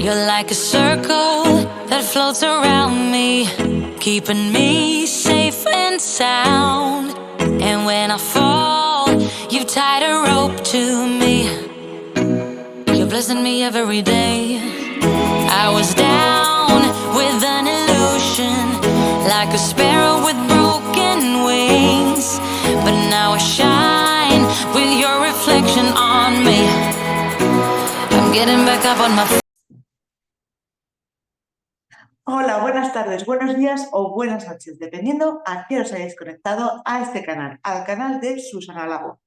You're like a circle that floats around me, keeping me safe and sound. And when I fall, you've tied a rope to me. You're blessing me every day. I was down with an illusion, like a sparrow with broken wings, but now I shine with your reflection on me. I'm getting back up on my feet. Hola, buenas tardes, buenos días o buenas noches, dependiendo a qué os hayáis conectado a este canal, al canal de Susana Lago.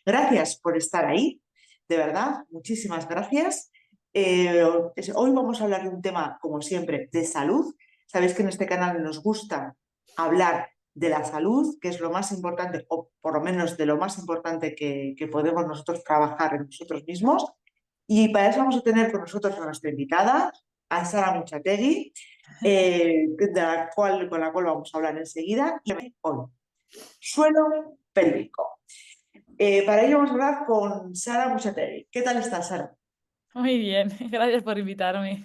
Gracias por estar ahí, de verdad, muchísimas gracias. Hoy vamos a hablar de un tema, como siempre, de salud. Sabéis que en este canal nos gusta hablar de la salud, que es lo más importante, o por lo menos de lo más importante que podemos nosotros trabajar en nosotros mismos. Y para eso vamos a tener con nosotros a nuestra invitada, a Sara Muchategui, con la cual vamos a hablar enseguida. Y hoy, suelo pélvico. Para ello vamos a hablar con Sara Muchategui. ¿Qué tal estás, Sara? Muy bien, gracias por invitarme.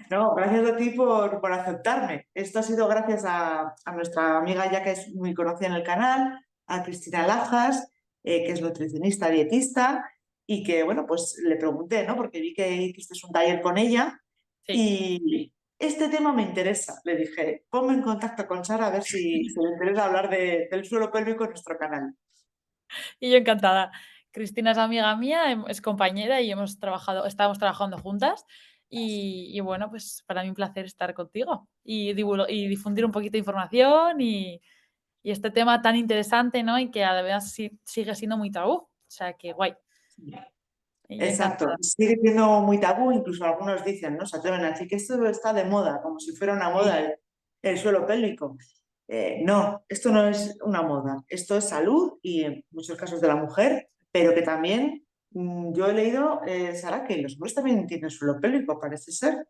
No, gracias a ti por aceptarme. Esto ha sido gracias a nuestra amiga ya que es muy conocida en el canal, a Cristina Lajas, que es nutricionista, dietista, y que, bueno, pues le pregunté, ¿no? Porque vi que hiciste un taller con ella. Sí. Y este tema me interesa. Le dije, ponme en contacto con Sara a ver si le interesa hablar del suelo pélvico en nuestro canal. Y yo encantada. Cristina es amiga mía, es compañera y estamos trabajando juntas. Y bueno, pues para mí un placer estar contigo y difundir un poquito de información y este tema tan interesante, ¿no? Y que además sigue siendo muy tabú. O sea, que guay. Y yo Exacto, encantada. sigue siendo muy tabú, incluso algunos dicen, ¿no? Se atreven a decir que esto está de moda, como si fuera una moda el suelo pélvico. No, esto no es una moda, esto es salud y en muchos casos de la mujer, pero que también yo he leído, Sara, que los hombres también tienen suelo pélvico, parece ser.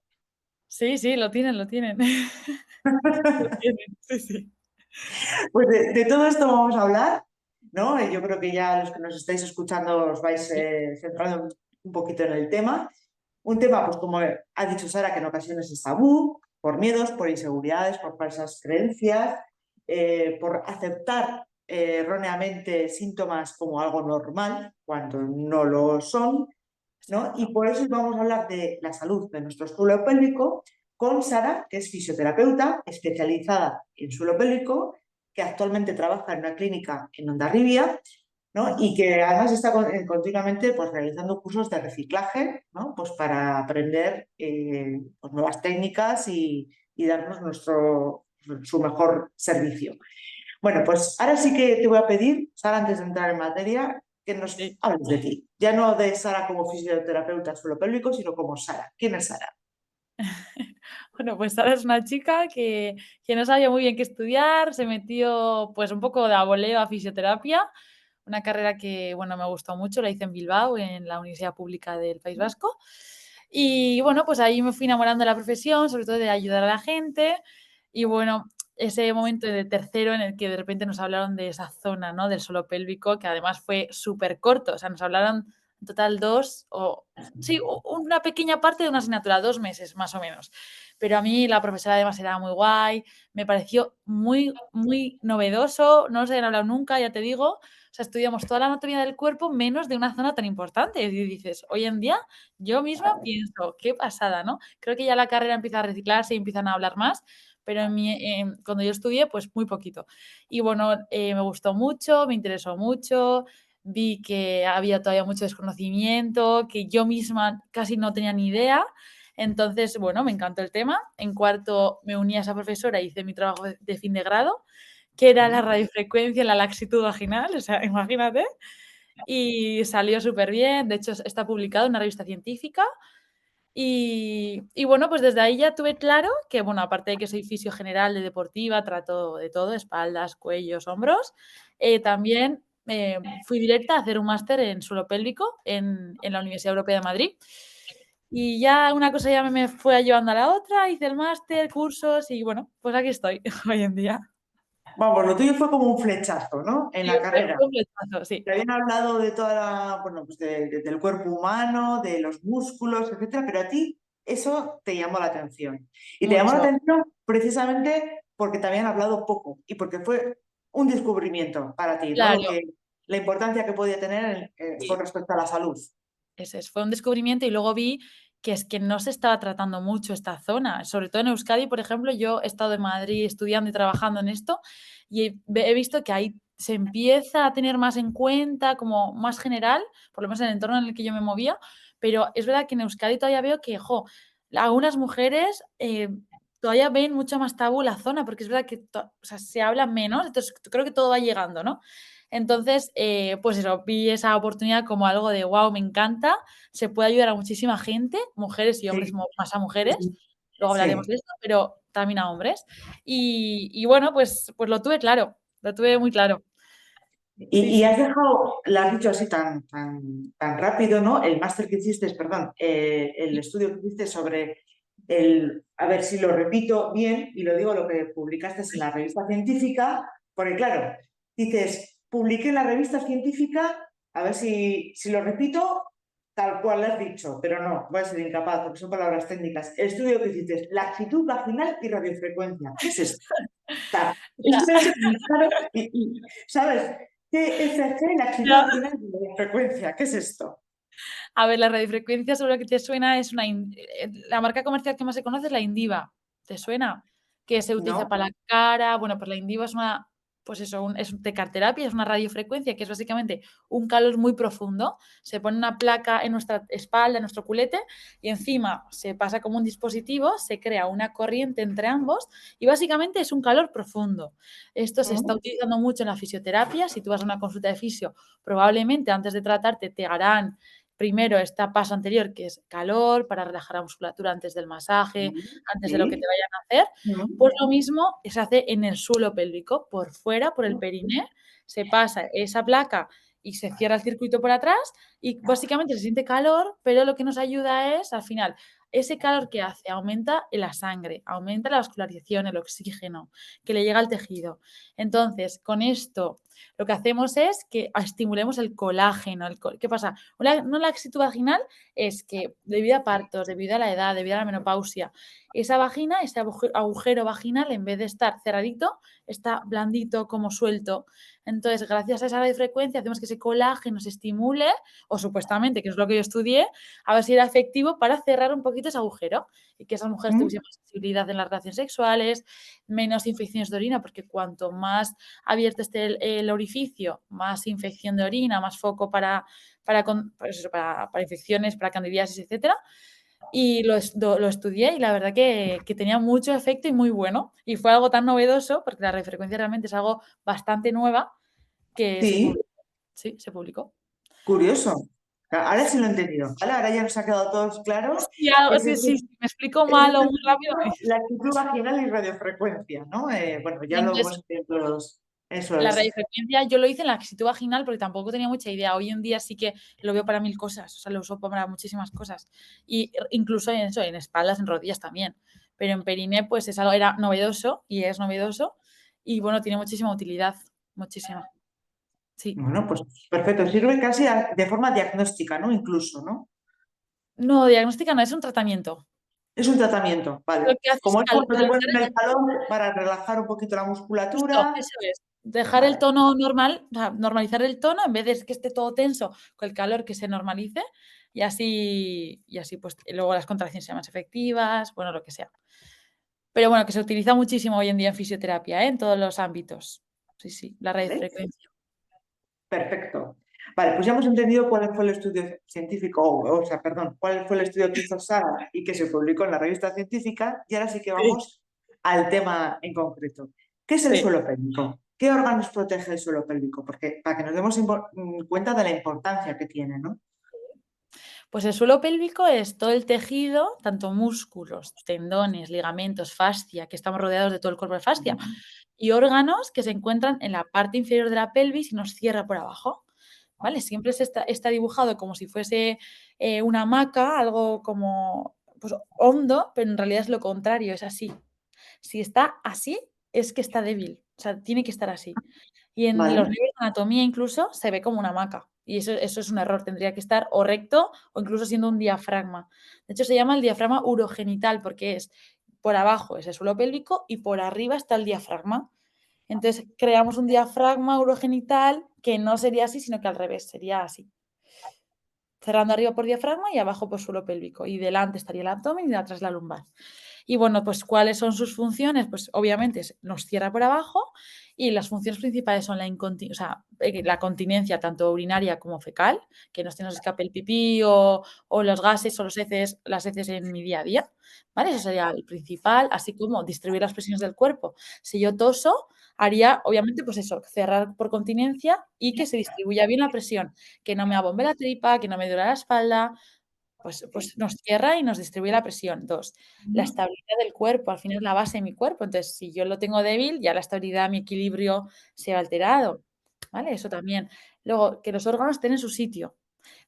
Sí, lo tienen. Lo tienen, sí. Pues de todo esto vamos a hablar, ¿no? Yo creo que ya los que nos estáis escuchando os vais centrando un poquito en el tema. Un tema, pues como ha dicho Sara, que en ocasiones es tabú, por miedos, por inseguridades, por falsas creencias, por aceptar erróneamente síntomas como algo normal cuando no lo son, ¿no? Y por eso vamos a hablar de la salud de nuestro suelo pélvico con Sara, que es fisioterapeuta especializada en suelo pélvico, que actualmente trabaja en una clínica en Hondarribia, ¿no? Y que además está continuamente pues, realizando cursos de reciclaje, ¿no? Pues para aprender pues, nuevas técnicas y darnos su mejor servicio. Bueno, pues ahora sí que te voy a pedir, Sara, antes de entrar en materia, que nos hables de ti. Ya no de Sara como fisioterapeuta suelo pélvico, sino como Sara. ¿Quién es Sara? Bueno, pues Sara es una chica que no sabía muy bien qué estudiar, se metió pues un poco de a voleo a fisioterapia, una carrera que, bueno, me gustó mucho, la hice en Bilbao, en la Universidad Pública del País Vasco. Y bueno, pues ahí me fui enamorando de la profesión, sobre todo de ayudar a la gente. Y bueno, ese momento de tercero en el que de repente nos hablaron de esa zona, ¿no? Del suelo pélvico, que además fue súper corto, o sea, nos hablaron en total una pequeña parte de una asignatura, 2 meses más o menos. Pero a mí la profesora además era muy guay, me pareció muy, muy novedoso, no nos habían hablado nunca, ya te digo. O sea, estudiamos toda la anatomía del cuerpo menos de una zona tan importante. Y dices, hoy en día yo misma pienso, qué pasada, ¿no? Creo que ya la carrera empieza a reciclarse y empiezan a hablar más, pero cuando yo estudié, pues muy poquito. Y bueno, me gustó mucho, me interesó mucho, vi que había todavía mucho desconocimiento, que yo misma casi no tenía ni idea. Entonces, bueno, me encantó el tema. En cuarto me uní a esa profesora y hice mi trabajo de fin de grado, que era la radiofrecuencia en la laxitud vaginal, o sea, imagínate. Y salió súper bien, de hecho está publicado en una revista científica. Y bueno, pues desde ahí ya tuve claro que, bueno, aparte de que soy fisio general de deportiva, trato de todo, espaldas, cuellos, hombros, también fui directa a hacer un máster en suelo pélvico en la Universidad Europea de Madrid. Y ya una cosa ya me fue llevando a la otra, hice el máster, cursos y bueno, pues aquí estoy hoy en día. Vamos, lo tuyo fue como un flechazo, ¿no? En Sí, la carrera. fue un flechazo, sí. Te habían hablado de toda la, bueno, pues del cuerpo humano, de los músculos, etcétera, pero a ti eso te llamó la atención. Y te llamó la mucho. atención precisamente porque te habían hablado poco y porque fue un descubrimiento para ti, ¿no? Claro, La importancia que podía tener con sí. respecto a la salud. Ese fue un descubrimiento y luego vi que es que no se estaba tratando mucho esta zona, sobre todo en Euskadi, por ejemplo, yo he estado en Madrid estudiando y trabajando en esto y he visto que ahí se empieza a tener más en cuenta, como más general, por lo menos en el entorno en el que yo me movía, pero es verdad que en Euskadi todavía veo que, jo, algunas mujeres todavía ven mucho más tabú la zona, porque es verdad que o sea, se habla menos, entonces creo que todo va llegando, ¿no? Entonces, pues eso, vi esa oportunidad como algo de, wow, me encanta, se puede ayudar a muchísima gente, mujeres y hombres, Sí, más a mujeres, luego hablaremos sí. de esto, pero también a hombres. Y bueno, pues lo tuve claro, lo tuve muy claro. Sí, Y sí. has dejado, lo has dicho así tan rápido, ¿no? El máster que hiciste, perdón, el estudio que hiciste sobre a ver si lo repito bien y lo digo lo que publicaste en la revista científica, porque claro, dices, publiqué en la revista científica, a ver si lo repito tal cual lo has dicho, pero no, voy a ser incapaz porque son palabras técnicas. El estudio que hiciste, laxitud vaginal y radiofrecuencia. ¿Qué es esto? Sea, esto Ya, es muy claro ¿sabes? TFC, la actitud ya. vaginal de frecuencia, ¿qué es esto? A ver, la radiofrecuencia, seguro que te suena, es la marca comercial que más se conoce es la Indiva. ¿Te suena? Que se utiliza ¿No? para la cara. Bueno, pues la Indiva es una, pues eso, es de carterapia, es una radiofrecuencia que es básicamente un calor muy profundo. Se pone una placa en nuestra espalda, en nuestro culete, y encima se pasa como un dispositivo, se crea una corriente entre ambos, y básicamente es un calor profundo. Esto se está ¿Mm? utilizando mucho en la fisioterapia. Si tú vas a una consulta de fisio, probablemente antes de tratarte te harán primero esta paso anterior, que es calor, para relajar la musculatura antes del masaje, antes de lo que Sí. te vayan a hacer. ¿Mm? Pues lo mismo se hace en el suelo pélvico, por fuera, por el periné, se pasa esa placa y se cierra el circuito por atrás y básicamente se siente calor, pero lo que nos ayuda es, al final, ese calor que hace aumenta la sangre, aumenta la vascularización, el oxígeno que le llega al tejido. Entonces, con esto lo que hacemos es que estimulemos el colágeno. ¿Qué pasa? Una laxitud vaginal es que debido a partos, debido a la edad, debido a la menopausia, esa vagina, ese agujero vaginal, en vez de estar cerradito, está blandito, como suelto. Entonces, gracias a esa radiofrecuencia, hacemos que ese colágeno se estimule, o supuestamente, que es lo que yo estudié, a ver si era efectivo para cerrar un poquito ese agujero y que esas mujeres ¿Mm? tuviesen más sensibilidad en las relaciones sexuales, menos infecciones de orina, porque cuanto más abierto esté el orificio, más infección de orina, más foco pues eso, para infecciones, para candidiasis, etcétera. Y lo estudié y la verdad que tenía mucho efecto y muy bueno. Y fue algo tan novedoso, porque la radiofrecuencia realmente es algo bastante nueva, que se Sí, publicó. Sí, se publicó. curioso. Ahora sí lo he entendido. ¿Vale? Ahora ya nos ha quedado todos claro. Sí, Ese sí, es sí, si me explico ese mal es o el muy rápido. término, la actitud vaginal y radiofrecuencia, ¿no? Bueno, Y ya lo entonces hemos entendido todos. Eso la es. radiofrecuencia yo lo hice en la laxitud vaginal porque tampoco tenía mucha idea. Hoy en día sí que lo veo para mil cosas, o sea, lo uso para muchísimas cosas. Y incluso en eso, en espaldas, en rodillas también. Pero en periné, pues es algo, era novedoso y es novedoso. Y bueno, tiene muchísima utilidad, muchísima. Sí. Bueno, pues perfecto. Sirve casi de forma diagnóstica, ¿no? Incluso, ¿no? No, diagnóstica no, es un tratamiento. Es un tratamiento, Lo vale. que hace es Como es cuando te calmar ponen el calor para relajar un poquito la justo, musculatura. eso es. Dejar el Vale. tono normal, o sea, normalizar el tono en vez de que esté todo tenso, con el calor que se normalice y así pues luego las contracciones sean más efectivas, bueno, lo que sea. Pero bueno, que se utiliza muchísimo hoy en día en fisioterapia, ¿eh? En todos los ámbitos. Sí, sí, la ¿Vale? radiofrecuencia. Perfecto. Vale, pues ya hemos entendido cuál fue el estudio científico, o sea, perdón, cuál fue el estudio que hizo Sara y que se publicó en la revista científica, y ahora sí que Sí. vamos al tema en concreto. ¿Qué es el Sí. suelo pélvico? ¿Qué órganos protege el suelo pélvico? Porque para que nos demos cuenta de la importancia que tiene, ¿no? Pues el suelo pélvico es todo el tejido, tanto músculos, tendones, ligamentos, fascia, que estamos rodeados de todo el cuerpo de fascia, y órganos que se encuentran en la parte inferior de la pelvis y nos cierra por abajo. ¿Vale? Siempre está dibujado como si fuese una hamaca, algo como pues, hondo, pero en realidad es lo contrario, es así. Si está así, es que está débil, o sea, tiene que estar así. Y en los Vale, libros de anatomía incluso se ve como una hamaca. Y eso es un error, tendría que estar o recto o incluso siendo un diafragma. De hecho, se llama el diafragma urogenital porque es por abajo es el suelo pélvico y por arriba está el diafragma. Entonces, creamos un diafragma urogenital que no sería así, sino que al revés, sería así. Cerrando arriba por diafragma y abajo por suelo pélvico. Y delante estaría el abdomen y de atrás la lumbar. Y bueno, pues ¿cuáles son sus funciones? Pues obviamente nos cierra por abajo y las funciones principales son la continencia tanto urinaria como fecal, que no se nos escape el pipí o los gases o las heces en mi día a día, ¿vale? Eso sería el principal, así como distribuir las presiones del cuerpo. Si yo toso, haría obviamente pues eso, cerrar por continencia y que se distribuya bien la presión, que no me abombe la tripa, que no me duele la espalda, pues nos cierra y nos distribuye la presión. 2, la estabilidad del cuerpo, al final es la base de mi cuerpo. Entonces, si yo lo tengo débil, ya la estabilidad, mi equilibrio se va alterado, ¿vale? Eso también. Luego, que los órganos estén en su sitio.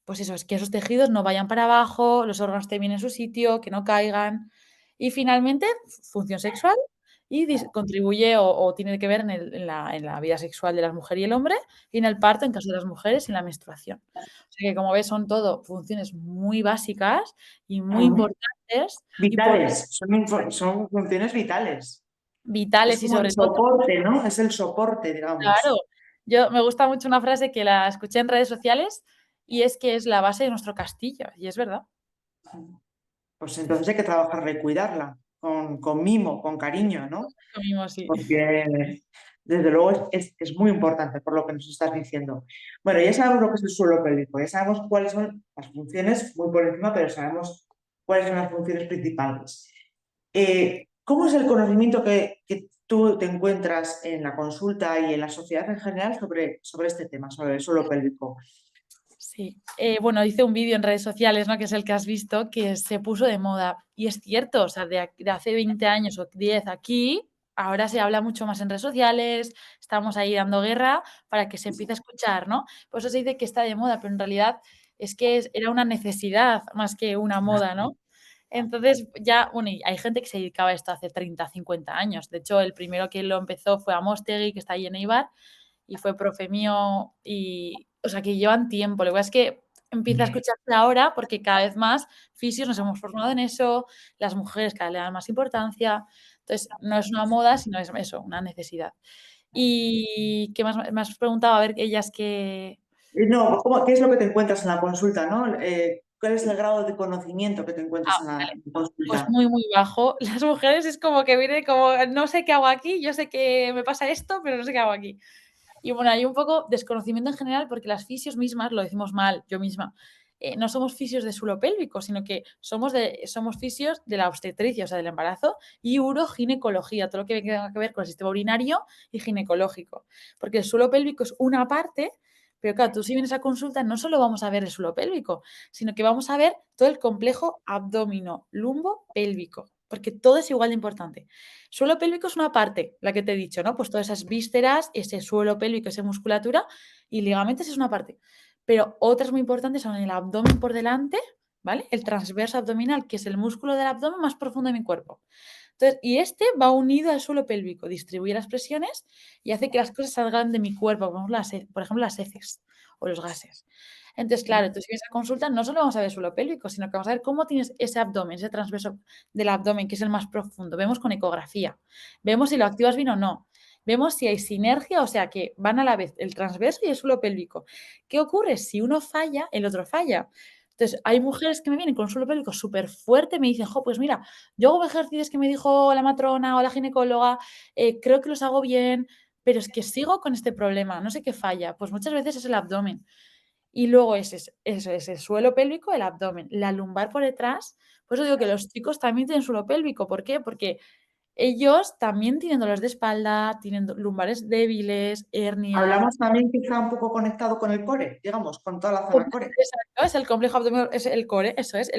Pues eso, es que esos tejidos no vayan para abajo, los órganos estén bien en su sitio, que no caigan. Y finalmente, función sexual y contribuye o tiene que ver en la vida sexual de la mujer y el hombre y en el parto en caso de las mujeres y en la menstruación. O sea que, como ves, son todo funciones muy básicas y muy Ujú. importantes y por Vitales, son funciones vitales. Es vitales y como el sobre todo, soporte, ¿no? Es el soporte, claro, digamos. me gusta mucho una frase que la escuché en redes sociales y es que es la base de nuestro castillo, y es verdad. Pues entonces hay que trabajar de cuidarla, con mimo, con cariño, ¿no? Lo mismo, sí. Porque desde luego es muy importante por lo que nos estás diciendo. Bueno, ya sabemos lo que es el suelo pélvico, ya sabemos cuáles son las funciones, muy por encima, pero sabemos cuáles son las funciones principales. ¿Cómo es el conocimiento que tú te encuentras en la consulta y en la sociedad en general sobre este tema, sobre el suelo pélvico? Sí, bueno, hice un vídeo en redes sociales, ¿no? Que es el que has visto, que se puso de moda. Y es cierto, o sea, de hace 20 años o 10 aquí, ahora se habla mucho más en redes sociales, estamos ahí dando guerra para que se empiece a escuchar, ¿no? Por eso se dice que está de moda, pero en realidad es que era una necesidad más que una moda, ¿no? Entonces, ya, bueno, y hay gente que se dedicaba a esto hace 30, 50 años. De hecho, el primero que lo empezó fue Amóstegui, que está ahí en Eibar, y fue profe mío y, o sea, que llevan tiempo. Lo que pasa es que empieza a escucharse ahora porque cada vez más fisios nos hemos formado en eso, las mujeres cada vez le dan más importancia. Entonces, no es una moda, sino es eso, una necesidad. ¿Y qué más me has preguntado? A ver, ellas que... No, ¿qué es lo que te encuentras en la consulta, ¿no? ¿Cuál es el grado de conocimiento que te Ah, encuentras en la vale. Pues consulta? muy, muy bajo. Las mujeres es como que viene como, no sé qué hago aquí, yo sé que me pasa esto, pero no sé qué hago aquí. Y bueno, hay un poco desconocimiento en general porque las fisios mismas, lo decimos mal, yo misma, no somos fisios de suelo pélvico, sino que somos fisios de la obstetricia, o sea, del embarazo, y uroginecología, todo lo que tenga que ver con el sistema urinario y ginecológico. Porque el suelo pélvico es una parte, pero claro, tú si vienes a consulta no solo vamos a ver el suelo pélvico, sino que vamos a ver todo el complejo abdomino, lumbo, pélvico, porque todo es igual de importante. Suelo pélvico es una parte, la que te he dicho, ¿no? Pues todas esas vísceras, ese suelo pélvico, esa musculatura y ligamentos es una parte. Pero otras muy importantes son el abdomen por delante, ¿vale? El transverso abdominal, que es el músculo del abdomen más profundo de mi cuerpo. Entonces, y este va unido al suelo pélvico, distribuye las presiones y hace que las cosas salgan de mi cuerpo, por ejemplo, las heces o los gases. Entonces, claro, tú si vienes a consulta, no solo vamos a ver suelo pélvico, sino que vamos a ver cómo tienes ese abdomen, ese transverso del abdomen, que es el más profundo. Vemos con ecografía, vemos si lo activas bien o no, vemos si hay sinergia, o sea, que van a la vez el transverso y el suelo pélvico. ¿Qué ocurre? Si uno falla, el otro falla. Entonces, hay mujeres que me vienen con suelo pélvico súper fuerte, me dicen, jo, pues mira, yo hago ejercicios que me dijo la matrona o la ginecóloga, creo que los hago bien, pero es que sigo con este problema, no sé qué falla. Pues muchas veces es el abdomen. Y luego eso es el suelo pélvico, el abdomen, la lumbar por detrás. Por eso digo que los chicos también tienen suelo pélvico. ¿Por qué? Porque ellos también tienen dolores de espalda, tienen lumbares débiles, hernias. Hablamos también quizá un poco conectado con el core, digamos, con toda la zona core. Exacto, es el complejo abdominal, es el core, eso es,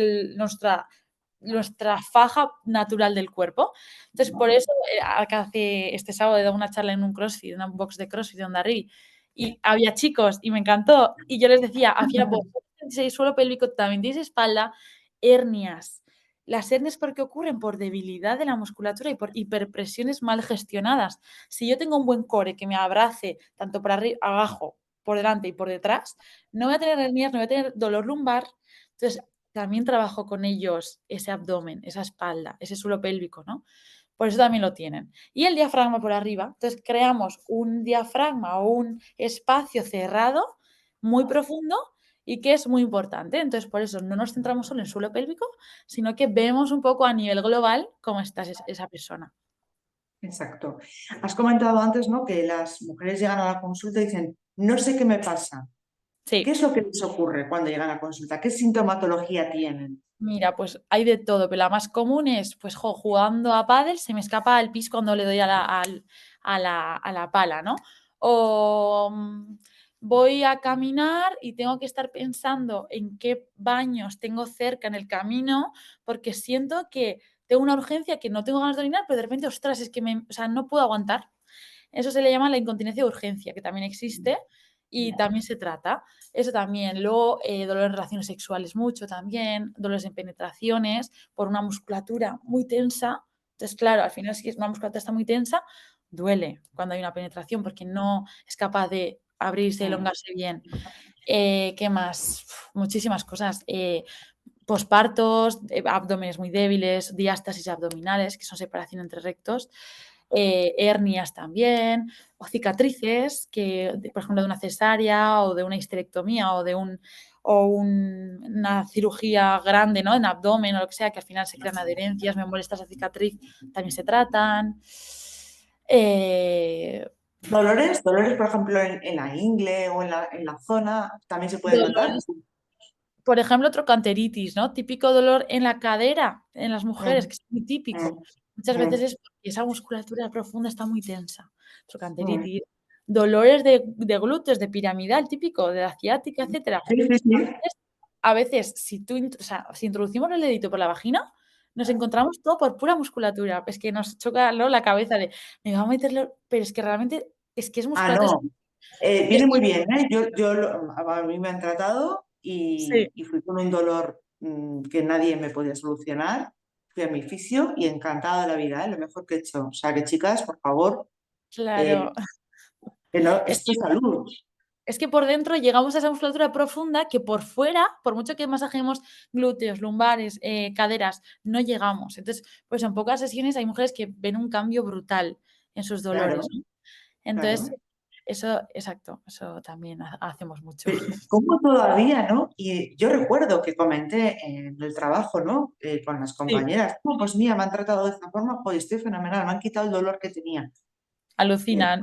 nuestra faja natural del cuerpo. Entonces, por eso, acá hace este sábado he dado una charla en un CrossFit, en un box de CrossFit de Hondarribia, y había chicos y me encantó. Y yo les decía, al final, vosotros tenéis suelo pélvico, también tenéis espalda, hernias. Las hernias, ¿por qué ocurren? Por debilidad de la musculatura y por hiperpresiones mal gestionadas. Si yo tengo un buen core que me abrace tanto para arriba, abajo, por delante y por detrás, no voy a tener hernias, no voy a tener dolor lumbar. Entonces, también trabajo con ellos ese abdomen, esa espalda, ese suelo pélvico, ¿no? Por eso también lo tienen. Y el diafragma por arriba. Entonces, creamos un diafragma o un espacio cerrado muy profundo y que es muy importante. Entonces, por eso no nos centramos solo en el suelo pélvico, sino que vemos un poco a nivel global cómo está esa persona. Exacto. Has comentado antes, ¿no? Que las mujeres llegan a la consulta y dicen, no sé qué me pasa. ¿Qué Sí. es lo que les ocurre cuando llegan a la consulta? ¿Qué sintomatología tienen? Mira, pues hay de todo, pero la más común es, pues, jugando a pádel se me escapa el pis cuando le doy a la pala, ¿no? O, voy a caminar y tengo que estar pensando en qué baños tengo cerca en el camino, porque siento que tengo una urgencia que no tengo ganas de orinar, pero de repente, ostras, es que o sea, no puedo aguantar. Eso se le llama la incontinencia de urgencia, que también existe y también se trata. Eso también. Luego, dolor en relaciones sexuales mucho también, dolores en penetraciones por una musculatura muy tensa. Entonces, claro, al final si una musculatura está muy tensa, duele cuando hay una penetración porque no es capaz de abrirse, elongarse bien. ¿Qué más? Muchísimas cosas. Pospartos, abdómenes muy débiles, diástasis abdominales, que son separación entre rectos, hernias también, o cicatrices, por ejemplo, de una cesárea o de una histerectomía o de una cirugía grande, ¿no? En abdomen o lo que sea, que al final se crean adherencias, me molesta esa cicatriz, también se tratan. Eh, Dolores, por ejemplo, en la ingle o en la zona, también se pueden notar. dolores, por ejemplo, trocanteritis, ¿no? Típico dolor en la cadera en las mujeres, Mm, que es muy típico. mm, Muchas veces mm, es porque esa musculatura profunda está muy tensa. mm. Trocanteritis, dolores de glúteos, de piramidal, típico, de la ciática, etcétera. Sí, sí, sí. A veces, o sea, si introducimos el dedito por la vagina, nos encontramos todo por pura musculatura. Es que nos choca, ¿no?, la cabeza de, me va a meterlo, pero es que realmente es que es Ah, musculatura. no. Es Viene muy que bien, ¿eh? A mí me han tratado sí, y fui con un dolor que nadie me podía solucionar. Fui a mi fisio y encantada de la vida, ¿eh? Lo mejor que he hecho. O sea, que chicas, por favor, eh, claro. Es esto es salud. Es que por dentro llegamos a esa musculatura profunda que por fuera, por mucho que masajemos glúteos, lumbares, caderas, no llegamos. Entonces, pues en pocas sesiones hay mujeres que ven un cambio brutal en sus dolores, Claro, ¿no? Entonces, claro. eso, exacto, eso también hacemos mucho. Pero, ¿cómo todavía, no? Y yo recuerdo que comenté en el trabajo, ¿no? Con las Sí, compañeras, "Oh, pues mira, me han tratado de esta forma, pues estoy fenomenal, me han quitado el dolor que tenía. alucinan.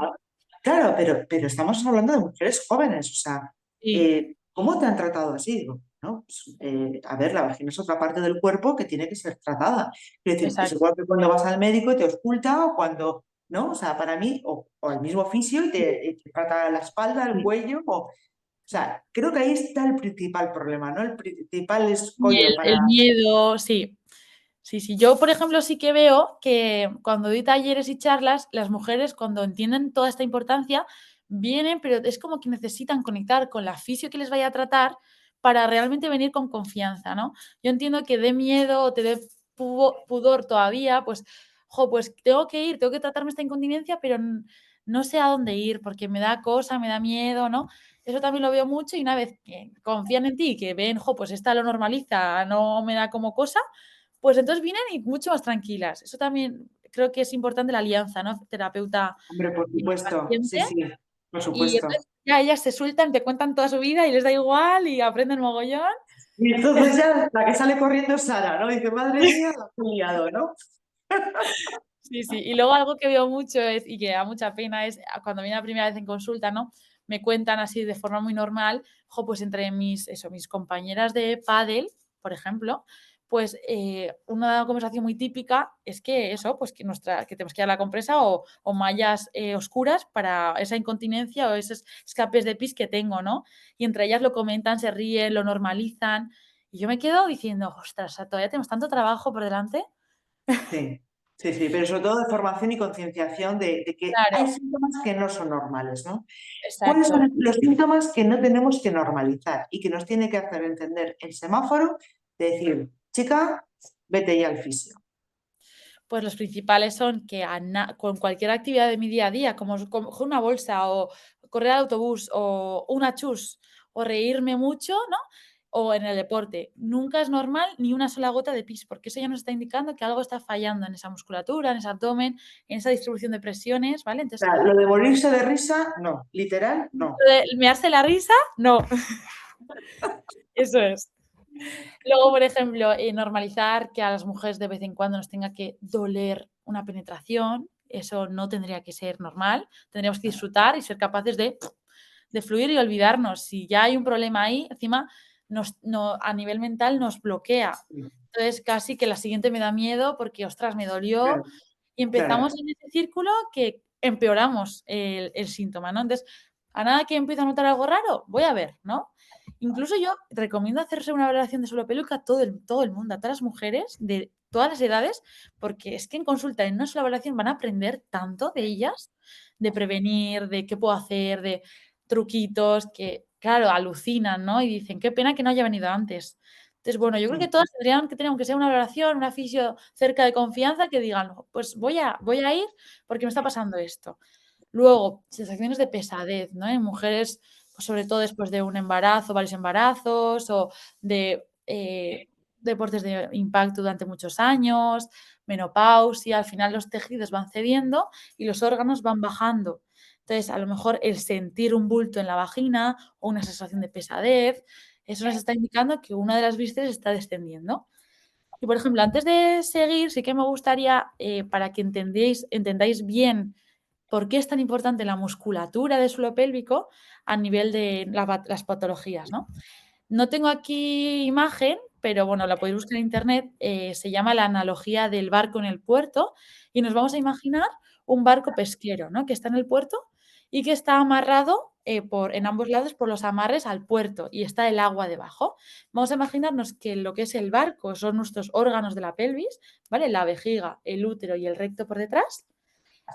Claro, pero estamos hablando de mujeres jóvenes, o sea, Sí, ¿cómo te han tratado así? Digo, no, pues, a ver, la vagina es otra parte del cuerpo que tiene que ser tratada. Es decir, es exacto. igual que cuando vas al médico y te ausculta o cuando, ¿no? O sea, para mí, o al mismo fisio y te trata la espalda, el Sí. cuello, o sea, creo que ahí está el principal problema, ¿no? El principal Y escollo el para... miedo, sí. Sí, sí. Yo, por ejemplo, sí que veo que cuando doy talleres y charlas, las mujeres, cuando entienden toda esta importancia, vienen, pero es como que necesitan conectar con la fisio que les vaya a tratar para realmente venir con confianza, ¿no? Yo entiendo que dé miedo o te dé pudor todavía, pues, pues tengo que ir, tengo que tratarme esta incontinencia, pero no sé a dónde ir porque me da cosa, me da miedo, ¿no? Eso también lo veo mucho y una vez que confían en ti, que ven, pues esta lo normaliza, no me da como cosa, pues entonces vienen y mucho más tranquilas. Eso también creo que es importante la alianza, ¿no? Terapeuta, Hombre, por supuesto, paciente. sí, sí, por Y supuesto. entonces ya ellas se sueltan, te cuentan toda su vida y les da igual y aprenden mogollón. Y entonces ya la que sale corriendo es Sara, ¿no? Dice, madre mía, la he liado, ¿no? Sí, sí. Y luego algo que veo mucho y que da mucha pena es cuando viene la primera vez en consulta, ¿no? Me cuentan así de forma muy normal, pues entre mis compañeras de pádel, por ejemplo, pues una conversación muy típica es que eso, pues que tenemos que dar la compresa o mallas oscuras para esa incontinencia o esos escapes de pis que tengo, ¿no? Y entre ellas lo comentan, se ríen, lo normalizan. Y yo me quedo diciendo, ostras, todavía tenemos tanto trabajo por delante. Sí, sí, sí, pero sobre todo de formación y concienciación de que hay Claro, síntomas que no son normales, ¿no? ¿Cuáles exacto. son los síntomas que no tenemos que normalizar y que nos tiene que hacer entender el semáforo de decir, chica, vete ya al fisio? Pues los principales son que con cualquier actividad de mi día a día, como coger una bolsa o correr al autobús o una chus o reírme mucho, ¿no? O en el deporte. Nunca es normal ni una sola gota de pis, porque eso ya nos está indicando que algo está fallando en esa musculatura, en ese abdomen, en esa distribución de presiones, ¿vale? O Entonces, sea, lo de morirse de risa, no. Literal, no. lo de mearse la risa, no. Eso es. Luego, por ejemplo, normalizar que a las mujeres de vez en cuando nos tenga que doler una penetración, eso no tendría que ser normal. Tendríamos que disfrutar y ser capaces de fluir y olvidarnos. Si ya hay un problema ahí, encima a nivel mental nos bloquea. Sí, Entonces, casi que la siguiente me da miedo porque, ostras, me dolió, claro, y claro. empezamos en ese círculo que empeoramos el síntoma, ¿no? Entonces, a nada que empiezo a notar algo raro, voy a ver, ¿no? Incluso yo recomiendo hacerse una valoración de suelo pélvico a todo el mundo, a todas las mujeres de todas las edades, porque es que en consulta, en una sola valoración, van a aprender tanto de ellas, de prevenir, de qué puedo hacer, de truquitos que, claro, alucinan, ¿no? Y dicen, qué pena que no haya venido antes. Entonces, bueno, yo creo que Sí, todas tendrían que tener, aunque sea una valoración, una fisio cerca de confianza, que digan, pues voy a ir porque me está pasando esto. Luego, sensaciones de pesadez, ¿no? En mujeres, pues sobre todo después de un embarazo, varios embarazos o de deportes de impacto durante muchos años, menopausia, al final los tejidos van cediendo y los órganos van bajando. Entonces, a lo mejor el sentir un bulto en la vagina o una sensación de pesadez, eso nos está indicando que una de las vísceras está descendiendo. Y, por ejemplo, antes de seguir, sí que me gustaría, para que entendáis bien por qué es tan importante la musculatura del suelo pélvico a nivel de las patologías, ¿no? No tengo aquí imagen, pero bueno, la podéis buscar en internet. Se llama la analogía del barco en el puerto y nos vamos a imaginar un barco pesquero, ¿no? Que está en el puerto y que está amarrado en ambos lados por los amarres al puerto y está el agua debajo. Vamos a imaginarnos que lo que es el barco son nuestros órganos de la pelvis, ¿vale? La vejiga, el útero y el recto por detrás.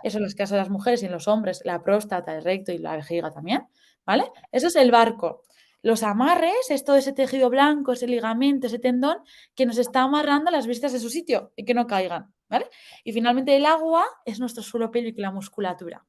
Eso en los casos de las mujeres y en los hombres, la próstata, el recto y la vejiga también, ¿vale? Eso es el barco. Los amarres es todo ese tejido blanco, ese ligamento, ese tendón que nos está amarrando las vísceras de su sitio y que no caigan, ¿vale? Y finalmente el agua es nuestro suelo pélvico y la musculatura.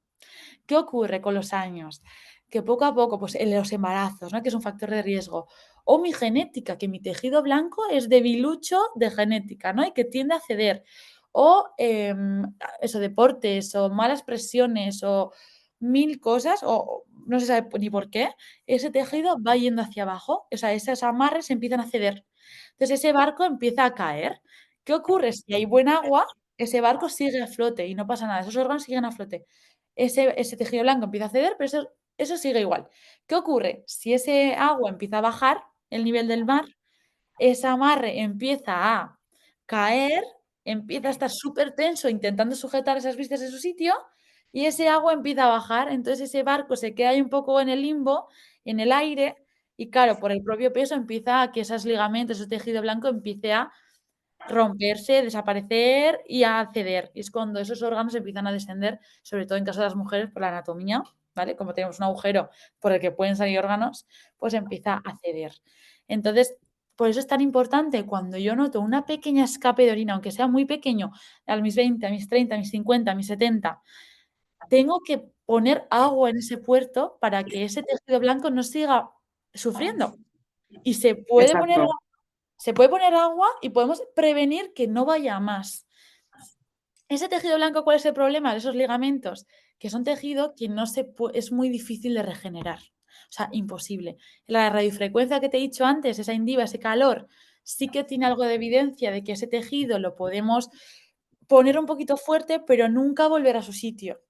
¿Qué ocurre con los años? Que poco a poco, pues en los embarazos, ¿no? Que es un factor de riesgo, o mi genética, que mi tejido blanco es debilucho de genética, ¿no? Y que tiende a ceder, o eso, deportes, o malas presiones, o mil cosas, o no se sabe ni por qué, ese tejido va yendo hacia abajo, o sea, esos amarres empiezan a ceder. Entonces ese barco empieza a caer. ¿Qué ocurre? Si hay buen agua, ese barco sigue a flote y no pasa nada, esos órganos siguen a flote. Ese tejido blanco empieza a ceder, pero eso sigue igual. ¿Qué ocurre? Si ese agua empieza a bajar el nivel del mar, ese amarre empieza a caer, empieza a estar súper tenso intentando sujetar esas vistas en su sitio y ese agua empieza a bajar. Entonces ese barco se queda ahí un poco en el limbo, en el aire, y claro, por el propio peso empieza a que esos ligamentos, ese tejido blanco empiece a romperse, desaparecer y a ceder. Y es cuando esos órganos empiezan a descender, sobre todo en caso de las mujeres, por la anatomía, ¿vale? Como tenemos un agujero por el que pueden salir órganos, pues empieza a ceder. Entonces, por eso es tan importante cuando yo noto una pequeña escape de orina, aunque sea muy pequeño, a mis 20, a mis 30, a mis 50, a mis 70, tengo que poner agua en ese puerto para que ese tejido blanco no siga sufriendo. Y exacto. se puede poner agua y podemos prevenir que no vaya a más. Ese tejido blanco, ¿cuál es el problema de esos ligamentos? Que son tejido que no se es muy difícil de regenerar. O sea, imposible. La radiofrecuencia que te he dicho antes, esa indiva, ese calor, sí que tiene algo de evidencia de que ese tejido lo podemos poner un poquito fuerte, pero nunca volver a su sitio.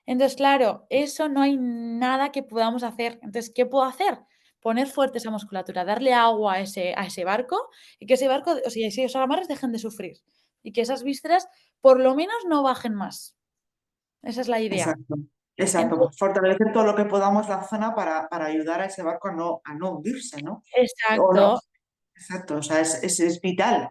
Entonces, claro, eso no hay nada que podamos hacer. Entonces, ¿qué puedo hacer? Poner fuerte esa musculatura, darle agua a ese barco y que ese barco, o sea, esos amarres dejen de sufrir y que esas vísceras por lo menos no bajen más. Esa es la idea. Exacto, exacto. Entonces, Fortalecer todo lo que podamos la zona para ayudar a ese barco a no hundirse, ¿no? O no, exacto. exacto, o sea, es vital.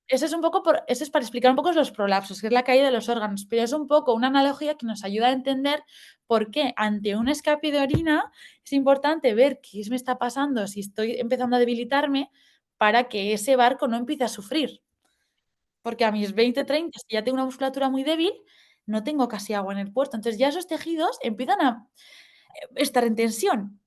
Eso es un poco eso es para explicar un poco los prolapsos, que es la caída de los órganos, pero es un poco una analogía que nos ayuda a entender por qué ante un escape de orina es importante ver qué me está pasando, si estoy empezando a debilitarme, para que ese barco no empiece a sufrir. Porque a mis 20, 30, si ya tengo una musculatura muy débil, no tengo casi agua en el puerto. Entonces ya esos tejidos empiezan estar en tensión.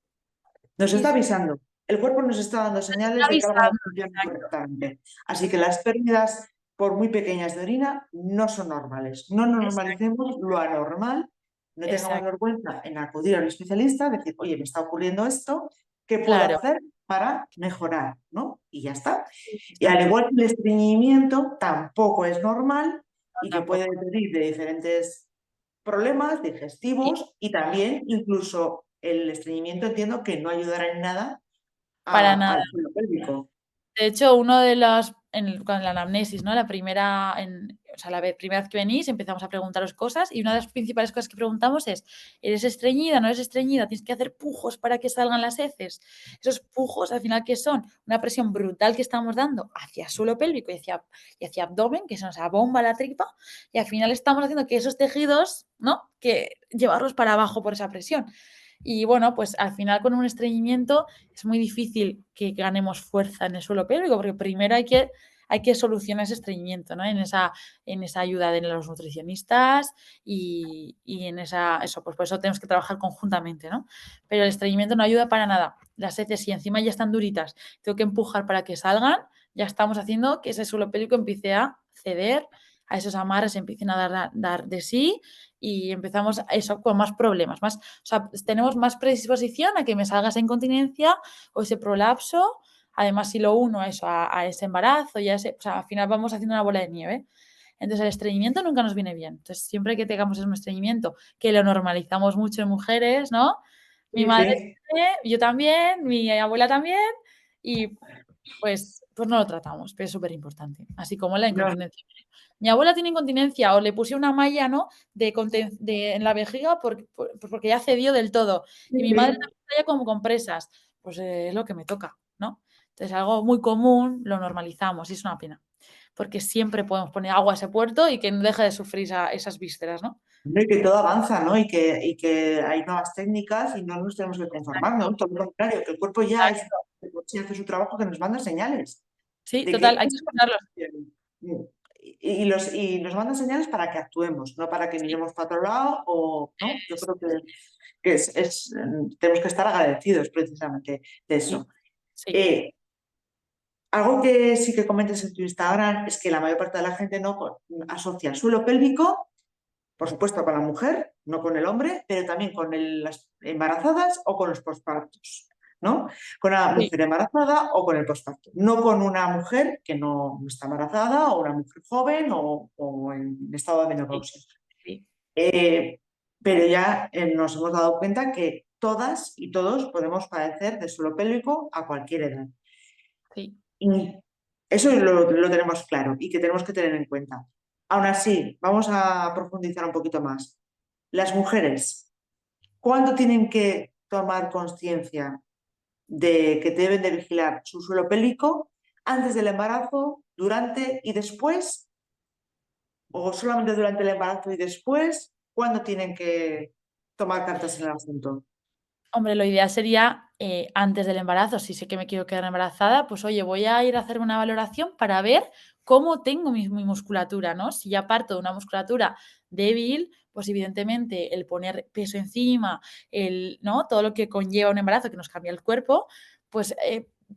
Nos Y está avisando. El cuerpo nos está dando señales de que algo no avisando, funciona exacto, correctamente. Así que las pérdidas, por muy pequeñas de orina, no son normales. No exacto, normalicemos lo anormal. No tengamos exacto. vergüenza en acudir a un especialista, decir, oye, me está ocurriendo esto, ¿qué puedo Claro, hacer para mejorar? ¿No? Y ya está. Y al exacto. igual que el estreñimiento, tampoco es normal No, y que puede tampoco. venir de diferentes problemas Y digestivos y también incluso el estreñimiento entiendo que no ayudará en nada para nada. al suelo pélvico. De hecho, uno de los con la anamnesis, ¿no? La primera, o sea, primera vez que venís empezamos a preguntaros cosas y una de las principales cosas que preguntamos es: ¿eres estreñida? ¿No eres estreñida? Tienes que hacer pujos para que salgan las heces. Esos pujos, al final, ¿qué son? Una presión brutal que estamos dando hacia suelo pélvico y hacia abdomen, que se nos abomba la tripa, y al final estamos haciendo que esos tejidos, ¿no? Que llevarlos para abajo por esa presión. Y bueno, pues al final con un estreñimiento es muy difícil que ganemos fuerza en el suelo pélvico, porque primero hay que solucionar ese estreñimiento, ¿no? En esa ayuda de los nutricionistas y en eso, pues por eso tenemos que trabajar conjuntamente, ¿no? Pero el estreñimiento no ayuda para nada. Las heces, si encima ya están duritas, tengo que empujar para que salgan, ya estamos haciendo que ese suelo pélvico empiece a ceder, a esos amarres empiecen a dar de sí y empezamos eso con más problemas, o sea, tenemos más predisposición a que me salga esa incontinencia o ese prolapso. Además, si lo uno a eso, a ese embarazo, o sea, al final vamos haciendo una bola de nieve. Entonces, el estreñimiento nunca nos viene bien. Entonces, siempre que tengamos un estreñimiento, que lo normalizamos mucho en mujeres, ¿no? Mi Sí, madre sí. tiene, yo también, mi abuela también, y pues no lo tratamos, pero es súper importante. Así como la No, incontinencia. Mi abuela tiene incontinencia o le puse una malla, ¿no? En la vejiga porque ya cedió del todo. sí, Y mi madre sí. también traía como compresas. Pues es lo que me toca, ¿no? Entonces, algo muy común lo normalizamos y es una pena. Porque siempre podemos poner agua a ese puerto y que no deje de sufrir esas vísceras, ¿no? No, y que todo avanza, ¿no? Y que hay nuevas técnicas y no nos tenemos que conformar, ¿no? Exacto, Todo lo contrario, que el cuerpo ya es, exacto. si hace su trabajo, que nos manda señales Sí, de que total, hay que esto no escucharlos. funciona. Y nos manda señales para que actuemos, no para que Sí, miremos para otro lado o, ¿no? Yo creo que tenemos que estar agradecidos precisamente de sí, eso. sí. Eh, Algo que sí que comentas en tu Instagram es que la mayor parte de la gente no asocia el suelo pélvico, por supuesto, con la mujer, no con el hombre, pero también con las embarazadas o con los pospartos, ¿no? Con una Sí, mujer embarazada o con el posparto, no con una mujer que no está embarazada o una mujer joven o en estado de sí, menopausia. sí, Eh, pero ya nos hemos dado cuenta que todas y todos podemos padecer de suelo pélvico a cualquier edad. sí. Y eso lo tenemos claro y que tenemos que tener en cuenta. Aún así, vamos a profundizar un poquito más. Las mujeres, ¿cuándo tienen que tomar conciencia de que deben de vigilar su suelo pélvico? ¿Antes del embarazo, durante y después? ¿O solamente durante el embarazo y después? ¿Cuándo tienen que tomar cartas en el asunto? Hombre, lo ideal sería, antes del embarazo. Si sé que me quiero quedar embarazada, pues oye, voy a ir a hacerme una valoración para ver cómo tengo mi musculatura, ¿no? Si ya parto de una musculatura débil, pues evidentemente el poner peso encima, ¿no? Todo lo que conlleva un embarazo, que nos cambia el cuerpo, pues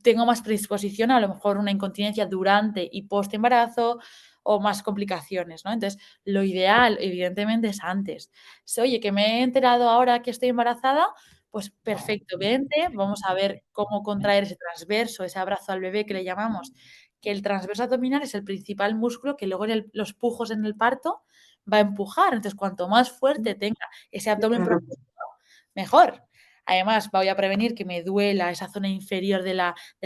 tengo más predisposición a lo mejor una incontinencia durante y post embarazo o más complicaciones, ¿no? Entonces, lo ideal, evidentemente, es antes. Si, oye, que me he enterado ahora que estoy embarazada, pues perfecto, vente, vamos a ver cómo contraer ese transverso, ese abrazo al bebé que le llamamos, que el transverso abdominal es el principal músculo que luego los pujos en el parto va a empujar. Entonces, cuanto más fuerte tenga ese abdomen protegido, mejor. Además, voy a prevenir que me duela esa zona inferior del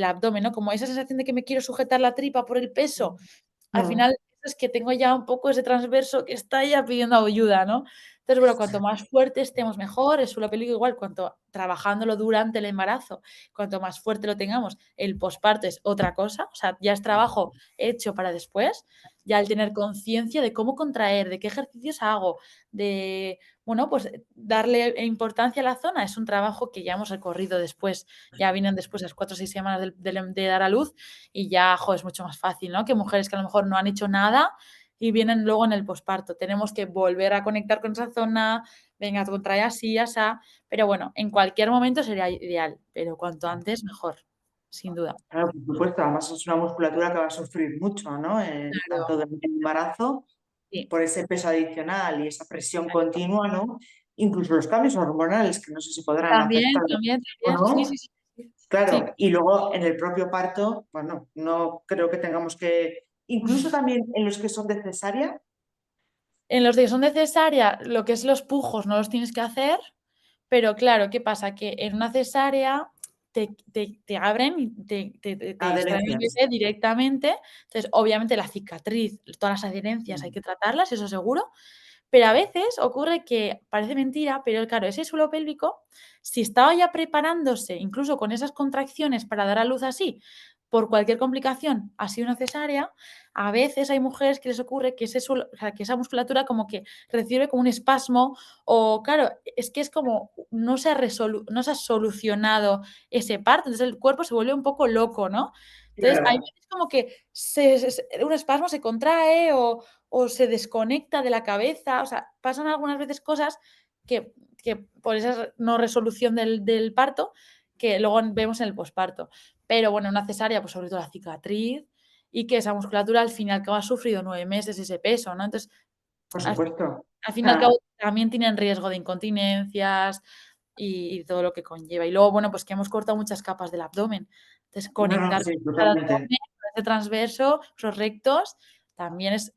abdomen, ¿no? Como esa sensación de que me quiero sujetar la tripa por el peso, al final es que tengo ya un poco ese transverso que está ya pidiendo ayuda, ¿no? Entonces, bueno, cuanto más fuerte estemos mejor, el suelo pélvico igual, cuanto trabajándolo durante el embarazo, cuanto más fuerte lo tengamos, el posparto es otra cosa, o sea, ya es trabajo hecho para después, ya el tener conciencia de cómo contraer, de qué ejercicios hago, de, bueno, pues darle importancia a la zona, es un trabajo que ya hemos recorrido después, ya vienen después las 4 o 6 semanas de dar a luz y ya, jo, es mucho más fácil, ¿no? Que mujeres que a lo mejor no han hecho nada y vienen luego en el posparto. Tenemos que volver a conectar con esa zona, venga, contrae así, asá, pero bueno, en cualquier momento sería ideal, pero cuanto antes mejor, sin duda. Claro, por supuesto, además es una musculatura que va a sufrir mucho, ¿no? Claro, Tanto durante el embarazo, sí, por ese peso adicional y esa presión exacto. continua, ¿no? Incluso los cambios hormonales, que no sé si podrán También, afectar también, o también. Sí, no. sí, sí, sí. Sí. Claro, y luego en el propio parto, bueno, no creo que tengamos que, incluso también en los que son de cesárea, En los que son de cesárea, lo que es los pujos no los tienes que hacer, pero claro, ¿qué pasa? Que en una cesárea te abren y te extraen el adherencias. bebé directamente. Entonces, obviamente la cicatriz, todas las adherencias hay Mm. que tratarlas, eso seguro, pero a veces ocurre que parece mentira, pero claro, ese suelo pélvico, si estaba ya preparándose, incluso con esas contracciones para dar a luz así, por cualquier complicación, ha sido una cesárea, a veces hay mujeres que les ocurre que ese suelo, o sea, que esa musculatura como que recibe como un espasmo o claro, es que es como no se ha solucionado ese parto, entonces el cuerpo se vuelve un poco loco, ¿no? Entonces, hay Claro, veces como que un espasmo se contrae o se desconecta de la cabeza, o sea, pasan algunas veces cosas que por esa no resolución del parto, que luego vemos en el posparto. Pero bueno, una cesárea, pues sobre todo la cicatriz y que esa musculatura al fin y al cabo ha sufrido 9 meses ese peso, ¿no? Entonces, por al supuesto. al fin y al Ah, cabo también tienen riesgo de incontinencias y todo lo que conlleva. Y luego, bueno, pues que hemos cortado muchas capas del abdomen. Entonces, no, no, conectar sí, con el totalmente. abdomen, ese transverso, esos rectos, también es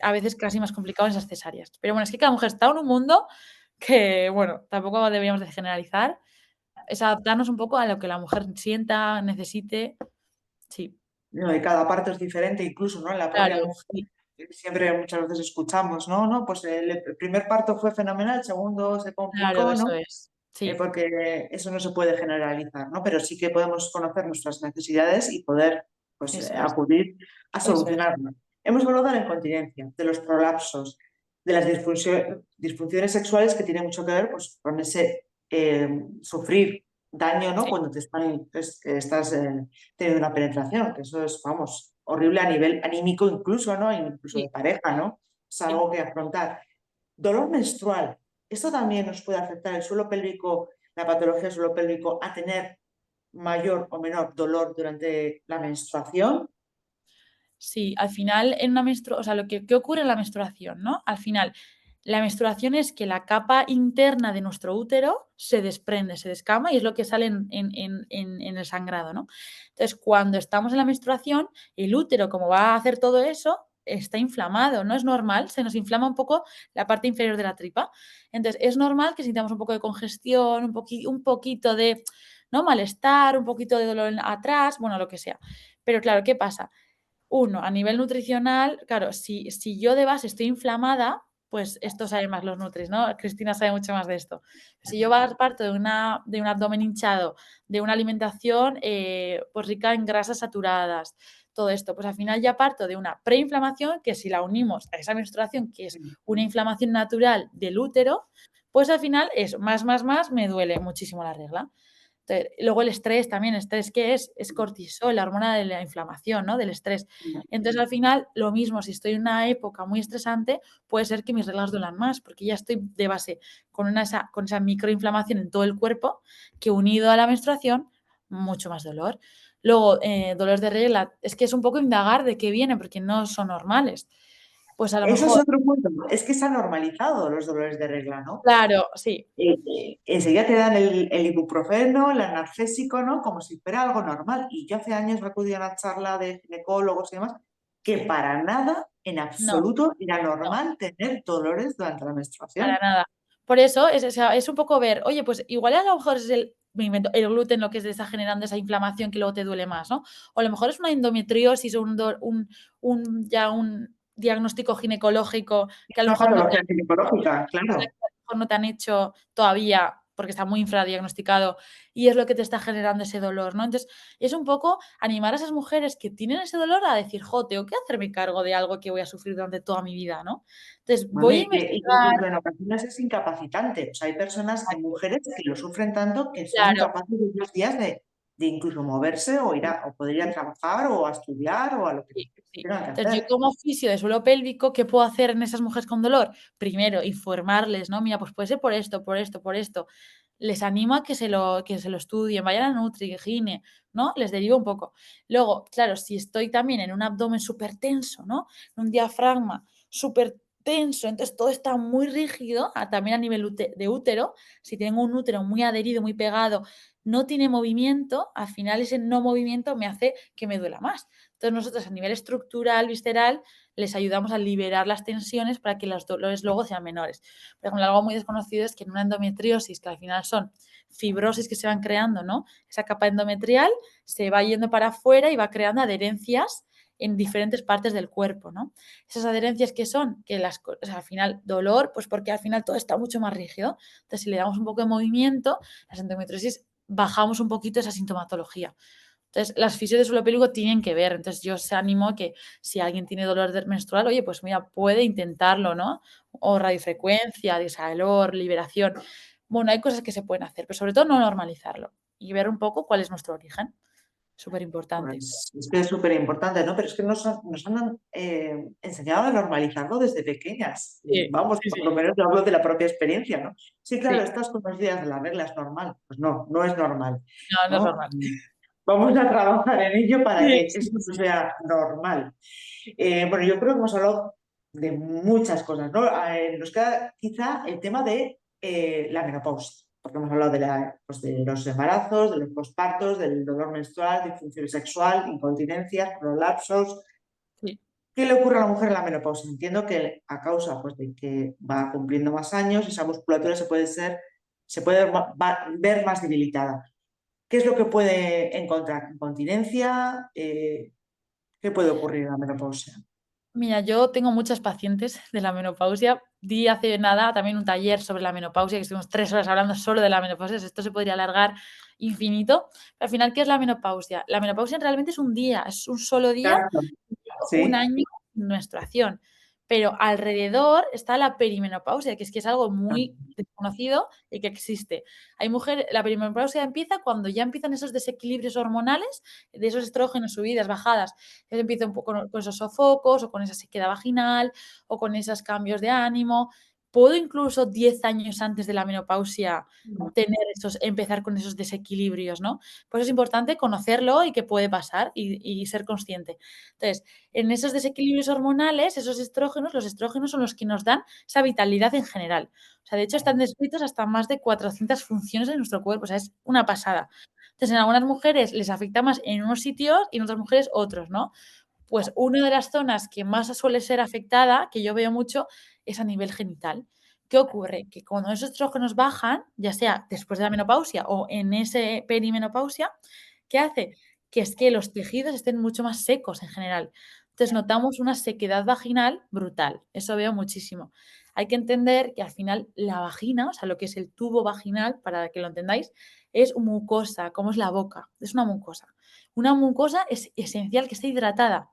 a veces casi más complicado en esas cesáreas. Pero bueno, es que cada mujer está en un mundo que, bueno, tampoco deberíamos de generalizar. Es adaptarnos un poco a lo que la mujer sienta, necesite. Sí, No, y cada parto es diferente, incluso, ¿no? En la propia claro, mujer. sí, Siempre muchas veces escuchamos, no, no, pues el primer parto fue fenomenal, el segundo se claro, complicó, eso ¿no? es. Sí, Porque eso no se puede generalizar, ¿no? Pero sí que podemos conocer nuestras necesidades y poder, pues, eso es, acudir a eso es. solucionarlas. Hemos hablado de la incontinencia, de los prolapsos, de las disfunciones sexuales que tienen mucho que ver, pues, con ese sufrir daño, ¿no? Sí, Cuando estás teniendo una penetración, que eso es, vamos, horrible a nivel anímico incluso, ¿no? Incluso sí, de pareja, ¿no? Es sí. algo que afrontar. Dolor menstrual. Esto también nos puede afectar el suelo pélvico, la patología del suelo pélvico, a tener mayor o menor dolor durante la menstruación. Sí, al final en una o sea, lo que ¿qué ocurre en la menstruación, no? Al final, la menstruación es que la capa interna de nuestro útero se desprende, se descama y es lo que sale en el sangrado, ¿no? Entonces, cuando estamos en la menstruación, el útero, como va a hacer todo eso, está inflamado, no es normal, se nos inflama un poco la parte inferior de la tripa. Entonces, es normal que sintamos un poco de congestión, un poquito de, ¿no? Malestar, un poquito de dolor atrás, bueno, lo que sea. Pero claro, ¿qué pasa? Uno, a nivel nutricional, claro, si yo de base estoy inflamada, pues esto saben más los nutris, ¿no? Cristina sabe mucho más de esto. Si yo parto de un abdomen hinchado, de una alimentación, pues rica en grasas saturadas, todo esto, pues al final ya parto de una preinflamación que si la unimos a esa menstruación, que es una inflamación natural del útero, pues al final es más, me duele muchísimo la regla. Luego el estrés también, ¿estrés qué es? Es cortisol, la hormona de la inflamación, ¿no? Del estrés. Entonces, al final, lo mismo, si estoy en una época muy estresante, puede ser que mis reglas duelan más, porque ya estoy de base con esa microinflamación en todo el cuerpo, que unido a la menstruación, mucho más dolor. Luego, dolores de regla, es que es un poco indagar de qué viene, porque no son normales. Pues a lo Eso es mejor, otro punto. Es que se han normalizado los dolores de regla, ¿no? claro, sí, Enseguida te dan el ibuprofeno, el analgésico, ¿no? Como si fuera algo normal. Y yo hace años acudí a una charla de ginecólogos y demás, que para nada, en no, absoluto, era no. normal tener dolores durante la Para menstruación. nada. Por eso es, o sea, es un poco ver, oye, pues igual a lo mejor es me invento, el gluten lo que te está generando esa inflamación que luego te duele más, ¿no? O a lo mejor es una endometriosis o un diagnóstico ginecológico que a lo Una mejor no te patología ginecológica, a claro. lo mejor no te han hecho todavía, porque está muy infradiagnosticado, y es lo que te está generando ese dolor, ¿no? Entonces, es un poco animar a esas mujeres que tienen ese dolor a decir: "Jo, tengo que hacerme cargo de algo que voy a sufrir durante toda mi vida", ¿no? Entonces, Bueno, voy a y que investigar. incluso en ocasiones es incapacitante. O sea, hay personas, hay mujeres que lo sufren tanto que son Claro. incapaces de 2 días de de incluso moverse o o poder ir a trabajar o a estudiar o a lo que Sí, sí. tengan que Entonces, yo hacer. como fisio de suelo pélvico, ¿qué puedo hacer en esas mujeres con dolor? Primero, informarles, ¿no? Mira, pues puede ser por esto, por esto, por esto. Les animo a que se lo estudien, vayan a Nutri, Gine, ¿no? Les derivo un poco. Luego, claro, si estoy también en un abdomen súper tenso, ¿no? En un diafragma súper tenso, entonces todo está muy rígido, también a nivel de útero. Si tengo un útero muy adherido, muy pegado, no tiene movimiento, al final ese no movimiento me hace que me duela más. Entonces, nosotros a nivel estructural, visceral, les ayudamos a liberar las tensiones para que los dolores luego sean menores. Por ejemplo, algo muy desconocido es que en una endometriosis, que al final son fibrosis que se van creando, ¿no? Esa capa endometrial se va yendo para afuera y va creando adherencias en diferentes partes del cuerpo, ¿no? Esas adherencias que son, que o sea, al final dolor, pues porque al final todo está mucho más rígido. Entonces, si le damos un poco de movimiento, las endometriosis bajamos un poquito esa sintomatología. Entonces, las fisios de suelo pélvico tienen que ver. Entonces, yo os animo a que si alguien tiene dolor menstrual, oye, pues mira, puede intentarlo, ¿no? O radiofrecuencia, discalor, liberación. Bueno, hay cosas que se pueden hacer, pero sobre todo no normalizarlo y ver un poco cuál es nuestro origen. Súper importante. Pues es que es súper importante, ¿no? Pero es que nos han enseñado a normalizarlo desde pequeñas. Sí, Vamos, sí, por lo sí, menos yo hablo de la propia experiencia, ¿no? Sí, claro, sí. estás con los días de la regla es normal. Pues no, no es normal, No, no es ¿no? normal. Vamos a trabajar en ello para Sí, que sí, eso no sí. sea normal. Bueno, yo creo que hemos hablado de muchas cosas, ¿no? Nos queda quizá el tema de la menopausia, porque hemos hablado pues de los embarazos, de los pospartos, del dolor menstrual, disfunción sexual, incontinencias, prolapsos. Sí. ¿Qué le ocurre a la mujer en la menopausia? Entiendo que a causa pues, de que va cumpliendo más años, esa musculatura se puede ver más debilitada. ¿Qué es lo que puede encontrar? ¿Incontinencia? ¿Qué puede ocurrir en la menopausia? Mira, yo tengo muchas pacientes de la menopausia. Di hace nada también un taller sobre la menopausia, que estuvimos 3 horas hablando solo de la menopausia. Esto se podría alargar infinito. Pero al final, ¿qué es la menopausia? La menopausia realmente es un día, es un solo día, Exacto. un Sí. año de menstruación. Pero alrededor está la perimenopausia, que es algo muy desconocido y que existe. Hay mujeres, la perimenopausia empieza cuando ya empiezan esos desequilibrios hormonales, de esos estrógenos, subidas, bajadas. Entonces empieza un poco con esos sofocos o con esa sequedad vaginal o con esos cambios de ánimo. Puedo incluso 10 años antes de la menopausia empezar con esos desequilibrios, ¿no? Pues es importante conocerlo y qué puede pasar y ser consciente. Entonces, en esos desequilibrios hormonales, esos estrógenos, los estrógenos son los que nos dan esa vitalidad en general. O sea, de hecho, están descritos hasta más de 400 funciones de nuestro cuerpo. O sea, es una pasada. Entonces, en algunas mujeres les afecta más en unos sitios y en otras mujeres otros, ¿no? Pues una de las zonas que más suele ser afectada, que yo veo mucho, es a nivel genital. ¿Qué ocurre? Que cuando esos estrógenos bajan, ya sea después de la menopausia o en ese perimenopausia, ¿qué hace? Que es que los tejidos estén mucho más secos en general. Entonces notamos una sequedad vaginal brutal. Eso veo muchísimo. Hay que entender que al final la vagina, o sea, lo que es el tubo vaginal, para que lo entendáis, es mucosa, como es la boca. Es una mucosa. Una mucosa es esencial que esté hidratada.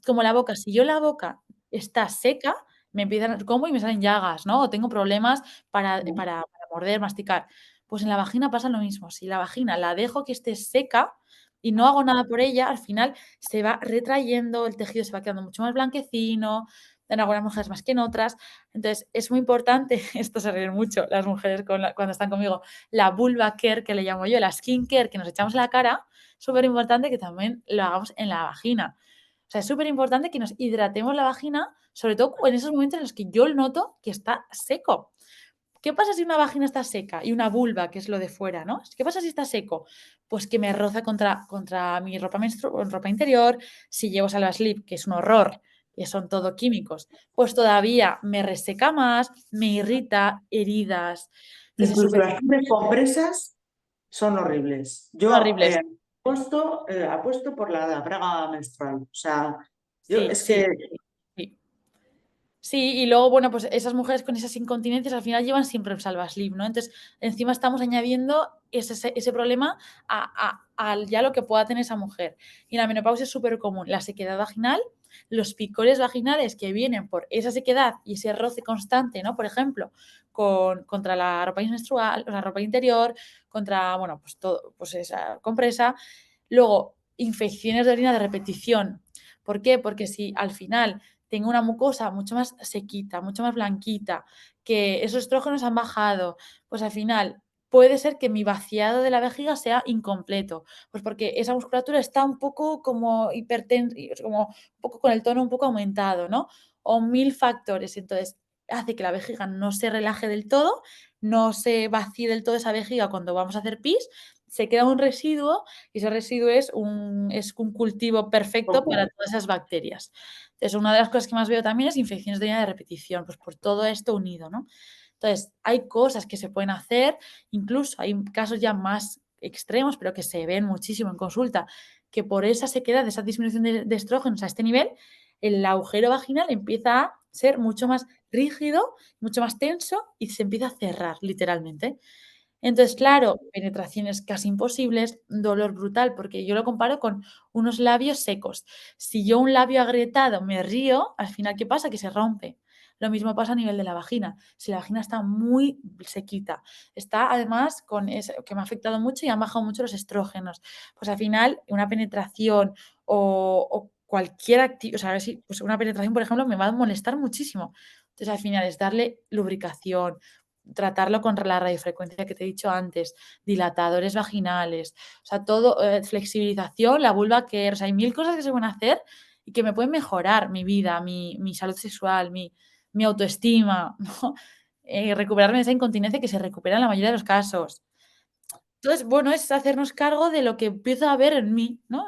Como la boca, si yo la boca está seca, me empiezan como y me salen llagas, ¿no? O tengo problemas para morder, masticar. Pues en la vagina pasa lo mismo. Si la vagina la dejo que esté seca y no hago nada por ella, al final se va retrayendo, el tejido se va quedando mucho más blanquecino, en algunas mujeres más que en otras. Entonces, es muy importante, esto se ríen mucho las mujeres cuando están conmigo, la vulva care, que le llamo yo, la skin care que nos echamos en la cara, súper importante que también lo hagamos en la vagina. O sea, es súper importante que nos hidratemos la vagina, sobre todo en esos momentos en los que yo noto que está seco. ¿Qué pasa si una vagina está seca y una vulva, que es lo de fuera, ¿no? ¿Qué pasa si está seco? Pues que me roza contra mi ropa interior, si llevo salva slip, que es un horror, que son todo químicos, pues todavía me reseca más, me irrita, heridas. Entonces es Incluso súper las fibras compresas son horribles. Yo horribles. apuesto por la braga menstrual. O sea, yo Sí, es que sí, sí. Sí, y luego, bueno, pues esas mujeres con esas incontinencias al final llevan siempre un Salvaslip, ¿no? Entonces, encima estamos añadiendo ese problema al ya lo que pueda tener esa mujer. Y la menopausia es súper común, la sequedad vaginal, los picores vaginales que vienen por esa sequedad y ese roce constante, ¿no? Por ejemplo, contra la ropa menstrual, la ropa interior, contra, bueno, pues todo, pues esa compresa. Luego, infecciones de orina de repetición. ¿Por qué? Porque si al final tengo una mucosa mucho más sequita, mucho más blanquita, que esos estrógenos han bajado, pues al final puede ser que mi vaciado de la vejiga sea incompleto, pues porque esa musculatura está un poco como como un poco con el tono un poco aumentado, ¿no? O mil factores. Entonces, hace que la vejiga no se relaje del todo, no se vacíe del todo esa vejiga cuando vamos a hacer pis, se queda un residuo y ese residuo es un cultivo perfecto para todas esas bacterias. Entonces, una de las cosas que más veo también es infecciones de orina de repetición, pues por todo esto unido, ¿no? Entonces, hay cosas que se pueden hacer, incluso hay casos ya más extremos, pero que se ven muchísimo en consulta, que por esa sequedad, esa disminución de estrógenos a este nivel, el agujero vaginal empieza a ser mucho más rígido, mucho más tenso y se empieza a cerrar, literalmente. Entonces, claro, penetraciones casi imposibles, dolor brutal, porque yo lo comparo con unos labios secos. Si yo un labio agrietado me río, al final, ¿qué pasa? Que se rompe. Lo mismo pasa a nivel de la vagina. Si la vagina está muy sequita, está además con eso, que me ha afectado mucho y han bajado mucho los estrógenos, pues al final una penetración o cualquier actividad, o sea, pues una penetración, por ejemplo, me va a molestar muchísimo. Entonces, al final es darle lubricación, tratarlo con la radiofrecuencia que te he dicho antes, dilatadores vaginales, o sea, todo, flexibilización, la vulva care, o sea, hay mil cosas que se pueden hacer y que me pueden mejorar mi vida, mi salud sexual, mi autoestima, ¿no? Recuperarme de esa incontinencia que se recupera en la mayoría de los casos. Entonces, bueno, es hacernos cargo de lo que empiezo a ver en mí, ¿no?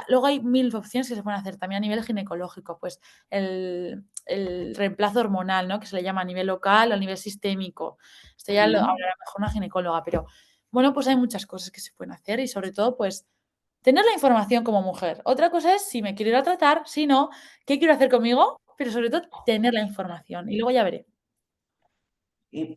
Luego hay mil opciones que se pueden hacer también a nivel ginecológico, pues el reemplazo hormonal, ¿no? Que se le llama a nivel local o a nivel sistémico. Esto ya lo hablará mejor una ginecóloga, pero bueno, pues hay muchas cosas que se pueden hacer y sobre todo, pues tener la información como mujer. Otra cosa es si me quiero ir a tratar, si no, qué quiero hacer conmigo, pero sobre todo tener la información y luego ya veré.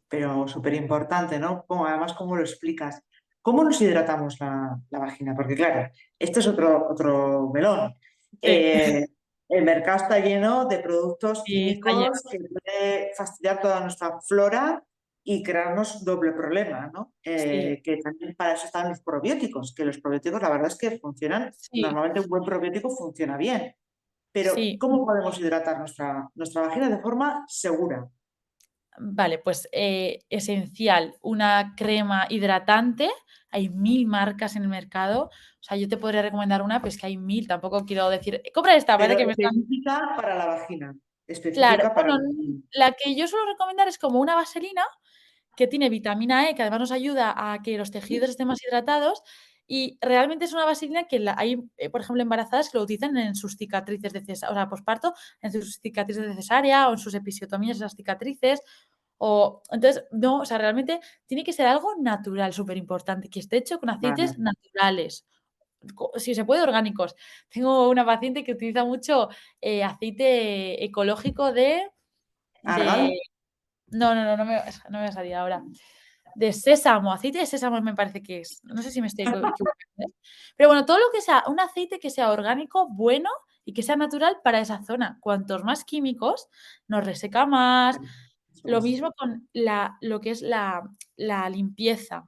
Pero súper importante, ¿no? Además, ¿cómo lo explicas? ¿Cómo nos hidratamos la vagina? Porque claro, este es otro melón. Sí, Eh, el mercado está lleno de productos sí, está lleno. químicos que puede fastidiar toda nuestra flora y crearnos doble problema, ¿no? Sí, Que también para eso están los probióticos, que los probióticos la verdad es que funcionan, sí, normalmente un buen probiótico funciona bien, pero sí. ¿cómo podemos hidratar nuestra vagina de forma segura? Vale, pues, esencial, una crema hidratante. Hay mil marcas en el mercado. O sea, yo te podría recomendar una, pero es que hay mil, tampoco quiero decir: "Compra esta", Pero parece que me están específica para la vagina. claro, Específica para bueno, la vagina. la que yo suelo recomendar es como una vaselina que tiene vitamina E, que además nos ayuda a que los tejidos estén más hidratados, y realmente es una vaselina que hay, por ejemplo, embarazadas que lo utilizan en sus cicatrices de o sea, posparto, en sus cicatrices de cesárea o en sus episiotomías, esas cicatrices. O entonces, no, o sea, realmente tiene que ser algo natural, superimportante, que esté hecho con Vale. aceites naturales, si se puede, orgánicos. Tengo una paciente que utiliza mucho, aceite ecológico de ¿Argal? no me va a salir ahora. De sésamo, aceite de sésamo me parece que es. No sé si me estoy equivocando, ¿eh? Pero bueno, todo lo que sea un aceite que sea orgánico, bueno y que sea natural para esa zona. Cuantos más químicos, nos reseca más. Eso Lo es. mismo con lo que es la limpieza.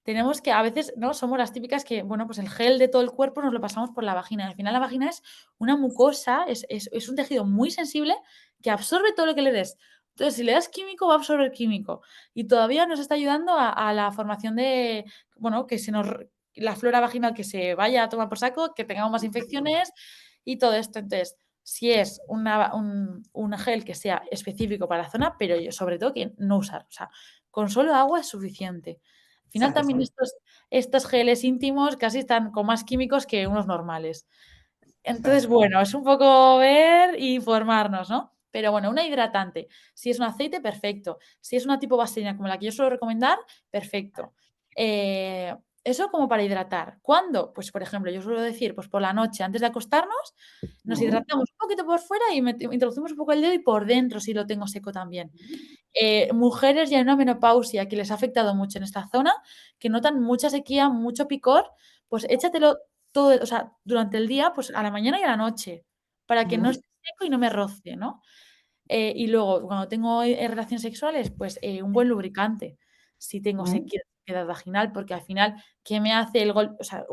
Tenemos que a veces, ¿no? Somos las típicas que, bueno, pues el gel de todo el cuerpo nos lo pasamos por la vagina. Al final la vagina es una mucosa, es un tejido muy sensible que absorbe todo lo que le des. Entonces, si le das químico, va a absorber químico. Y todavía nos está ayudando a la formación de, bueno, que se nos la flora vaginal que se vaya a tomar por saco, que tengamos más infecciones y todo esto. Entonces, si es un gel que sea específico para la zona, pero yo sobre todo que no usar. O sea, con solo agua es suficiente. Al final también estos geles íntimos casi están con más químicos que unos normales. Entonces, Exacto. bueno, es un poco ver y informarnos, ¿no? Pero bueno, una hidratante. Si es un aceite, perfecto. Si es una tipo vaselina como la que yo suelo recomendar, perfecto. Eh, Eso como para hidratar. ¿Cuándo? Pues, por ejemplo, yo suelo decir, pues por la noche, antes de acostarnos, nos Ujú. hidratamos un poquito por fuera y introducimos un poco el dedo y por dentro, si lo tengo seco también. Mujeres ya en una menopausia que les ha afectado mucho en esta zona, que notan mucha sequía, mucho picor, pues échatelo todo, o sea, durante el día, pues a la mañana y a la noche, para que no Mm, esté seco y no me roce, ¿no? Y luego, cuando tengo relaciones sexuales, pues un buen lubricante. Si tengo mm. sequedad vaginal, porque al final, ¿qué me hace el golpe? O sea,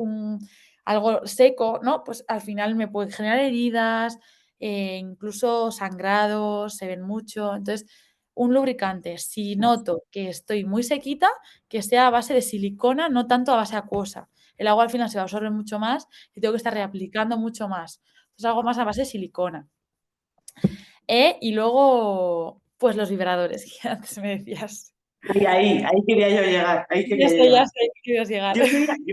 algo seco, ¿no? Pues al final me puede generar heridas, incluso sangrados, se ven mucho. Entonces, un lubricante, si noto que estoy muy sequita, que sea a base de silicona, no tanto a base acuosa. El agua al final se va a absorber mucho más y tengo que estar reaplicando mucho más. Entonces, algo más a base de silicona. Y luego, pues los vibradores, que antes me decías. Ahí quería yo llegar, ahí quería yo Ya llegar. sé que querías llegar. Yo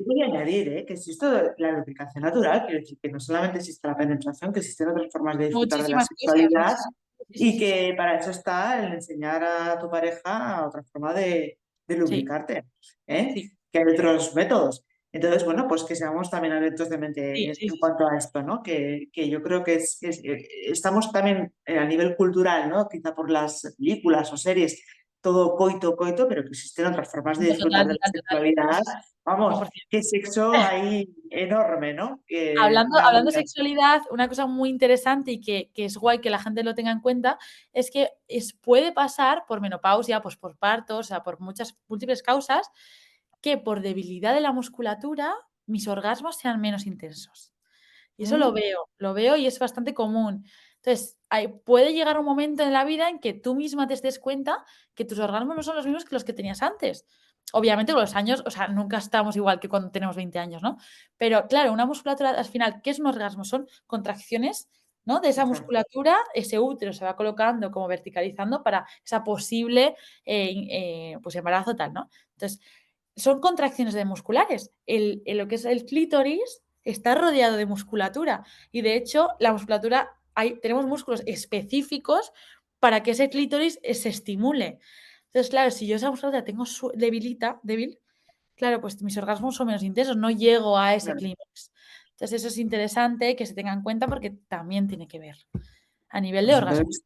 quería añadir que existe la lubricación natural, quiero decir que no solamente existe la penetración, que existen otras formas de disfrutar de la Muchísimas cosas, sexualidad muchísimas sí, sí, y sí, sí. que para eso está el enseñar a tu pareja otra forma de Sí, lubricarte, ¿eh? sí, Que hay otros métodos. Entonces, bueno, pues que seamos también abiertos de mente sí, en, sí, en sí, sí. cuanto a esto, ¿no? Que yo creo que estamos también a nivel cultural, ¿no? Quizá por las películas o series, todo coito, coito, pero que existen otras formas de No, disfrutar total, de la total, total. Sí, sexualidad. sí, sí. Vamos, 100%. qué sexo hay enorme, ¿no? Hablando de sexualidad, una cosa muy interesante y que es guay que la gente lo tenga en cuenta es que puede pasar por menopausia, pues por partos, o sea, por muchas múltiples causas, que por debilidad de la musculatura mis orgasmos sean menos intensos. Y eso ¿Mm? lo veo y es bastante común. Entonces, puede llegar un momento en la vida en que tú misma te des cuenta que tus orgasmos no son los mismos que los que tenías antes. Obviamente con los años, o sea, nunca estamos igual que cuando tenemos 20 años, ¿no? Pero claro, una musculatura al final, ¿qué es un orgasmo? Son contracciones, ¿no? De esa Exacto. musculatura, ese útero se va colocando como verticalizando para esa posible pues embarazo tal, ¿no? Entonces, son contracciones de musculares. Lo que es el clítoris está rodeado de musculatura y de hecho la musculatura, tenemos músculos específicos para que ese clítoris se estimule. Entonces, claro, si yo esa musculatura tengo débil, claro, pues mis orgasmos son menos intensos, no llego a ese Claro. clímax. Entonces, eso es interesante que se tenga en cuenta porque también tiene que ver a nivel de Pues orgasmo. entonces,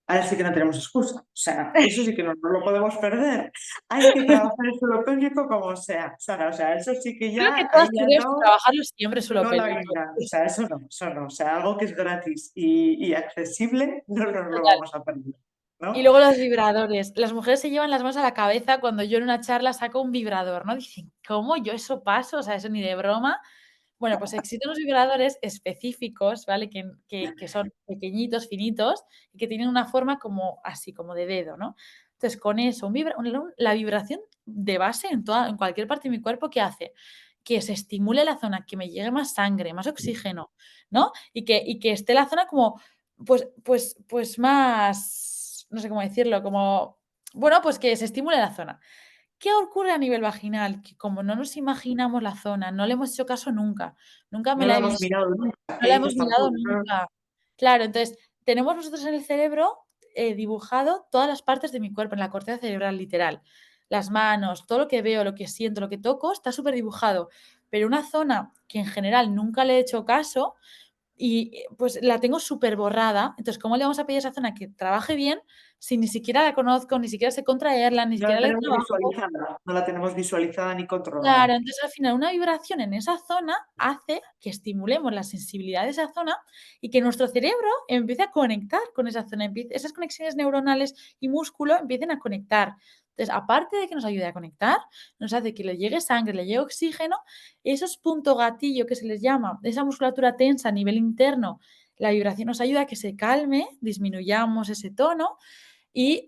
ahora sí que no tenemos excusa. O sea, eso sí que no lo podemos perder. Hay que trabajar el suelo pélvico como sea, Sara. O sea, eso sí que Creo que ya, ahí todas ya tendríamos que no, trabajarlo siempre suelo no la pélvico. venga. O sea, eso no, eso no. O sea, algo que es gratis y accesible, no nos lo Total. vamos a perder, Y ¿no? luego los vibradores. Las mujeres se llevan las manos a la cabeza cuando yo en una charla saco un vibrador, ¿no? Dicen: "¿Cómo yo eso paso? O sea, eso ni de broma". Bueno, pues existen unos vibradores específicos, ¿vale? Que son pequeñitos, finitos, y que tienen una forma como así, como de dedo, ¿no? Entonces, con eso, la vibración de base en cualquier parte de mi cuerpo, ¿qué hace? Que se estimule la zona, que me llegue más sangre, más oxígeno, ¿no? Y que esté la zona como, pues más, no sé cómo decirlo, como, bueno, pues que se estimule la zona. ¿Qué ocurre a nivel vaginal? Que como no nos imaginamos la zona, no le hemos hecho caso nunca, nunca me No la lo he hemos visto, mirado nunca. no ¿Qué la dices hemos tú? mirado nunca. Claro, entonces, tenemos nosotros en el cerebro, dibujado todas las partes de mi cuerpo, en la corteza cerebral, literal. Las manos, todo lo que veo, lo que siento, lo que toco, está súper dibujado. Pero una zona que en general nunca le he hecho caso, y, pues, la tengo súper borrada. Entonces, ¿cómo le vamos a pedir a esa zona que trabaje bien si ni siquiera la conozco, ni siquiera sé contraerla, ni No la siquiera le tenemos trabajo? visualizada, no la tenemos visualizada ni Claro, controlada. entonces al final una vibración en esa zona hace que estimulemos la sensibilidad de esa zona y que nuestro cerebro empiece a conectar con esa zona, esas conexiones neuronales y músculo empiecen a conectar. Entonces, aparte de que nos ayude a conectar, nos hace que le llegue sangre, le llegue oxígeno, esos puntos gatillo que se les llama, esa musculatura tensa a nivel interno, la vibración nos ayuda a que se calme, disminuyamos ese tono y,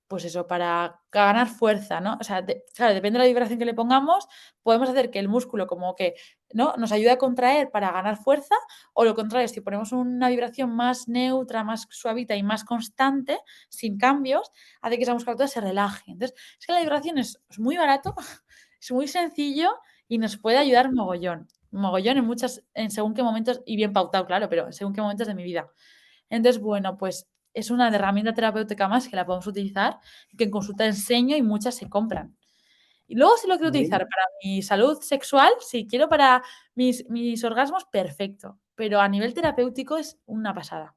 pues eso, para ganar fuerza, ¿no? O sea, claro, depende de la vibración que le pongamos, podemos hacer que el músculo como que, ¿no?, nos ayude a contraer para ganar fuerza, o lo contrario, si ponemos una vibración más neutra, más suavita y más constante, sin cambios, hace que esa musculatura se relaje. Entonces, es que la vibración es muy barato, es muy sencillo y nos puede ayudar mogollón en según qué momentos, y bien pautado, claro, pero en según qué momentos de mi vida. Entonces, bueno, pues es una herramienta terapéutica más que la podemos utilizar, que en consulta enseño y muchas se compran. Y luego si lo quiero utilizar ¿Vale? para mi salud sexual, si quiero para mis orgasmos, perfecto, pero a nivel terapéutico es una pasada.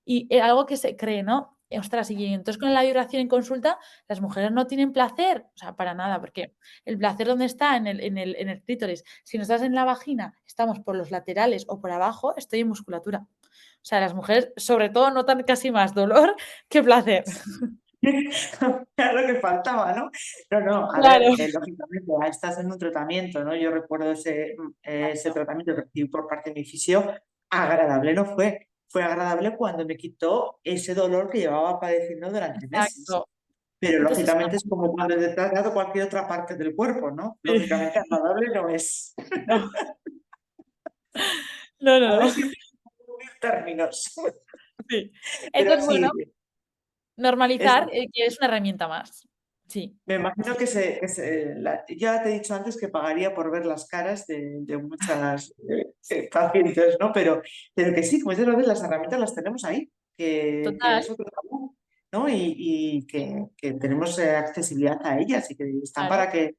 Y, algo que se cree, ¿no? ostras, y entonces con la vibración en consulta, las mujeres no tienen placer, o sea, para nada, porque el placer dónde está en el clítoris. Si no estás en la vagina, estamos por los laterales o por abajo, estoy en musculatura. O sea, las mujeres, sobre todo, notan casi más dolor que placer. Era lo que faltaba, ¿no? No, no, a Claro. ver, lógicamente, estás en un tratamiento, ¿no? Yo recuerdo ese tratamiento que recibí por parte de mi fisio, agradable no fue. Fue agradable cuando me quitó ese dolor que llevaba padeciendo durante meses. Exacto. Pero Entonces es una lógicamente es como cuando te has dado cualquier otra parte del cuerpo, ¿no? sí. Lógicamente agradable no es. No. No, no, A ver no. si términos. Sí. Pero Entonces, bueno, sí, es, normalizar, que es una herramienta más. Sí, me imagino yo ya te he dicho antes que pagaría por ver las caras de muchas pacientes, ¿no? Pero que sí, como dices, Rodri, las herramientas las tenemos ahí, que total. es otro tabú, ¿no? Y que tenemos accesibilidad a ellas y que están Claro. para que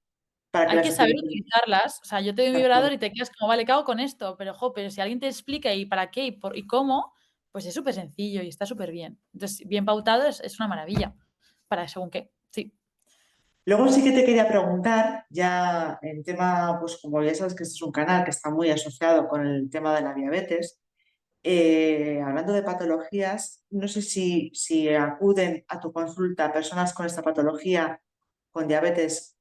Hay las que saber utilicemos. utilizarlas. O sea, yo te doy un vibrador y te quedas como, vale, ¿qué hago con esto? Pero si alguien te explica y para qué y cómo, pues es súper sencillo y está súper bien. Entonces, bien pautado es una maravilla para según qué. Sí. Luego sí que te quería preguntar, ya en tema, pues como ya sabes que este es un canal que está muy asociado con el tema de la diabetes. Hablando de patologías, no sé si acuden a tu consulta personas con esta patología, con diabetes,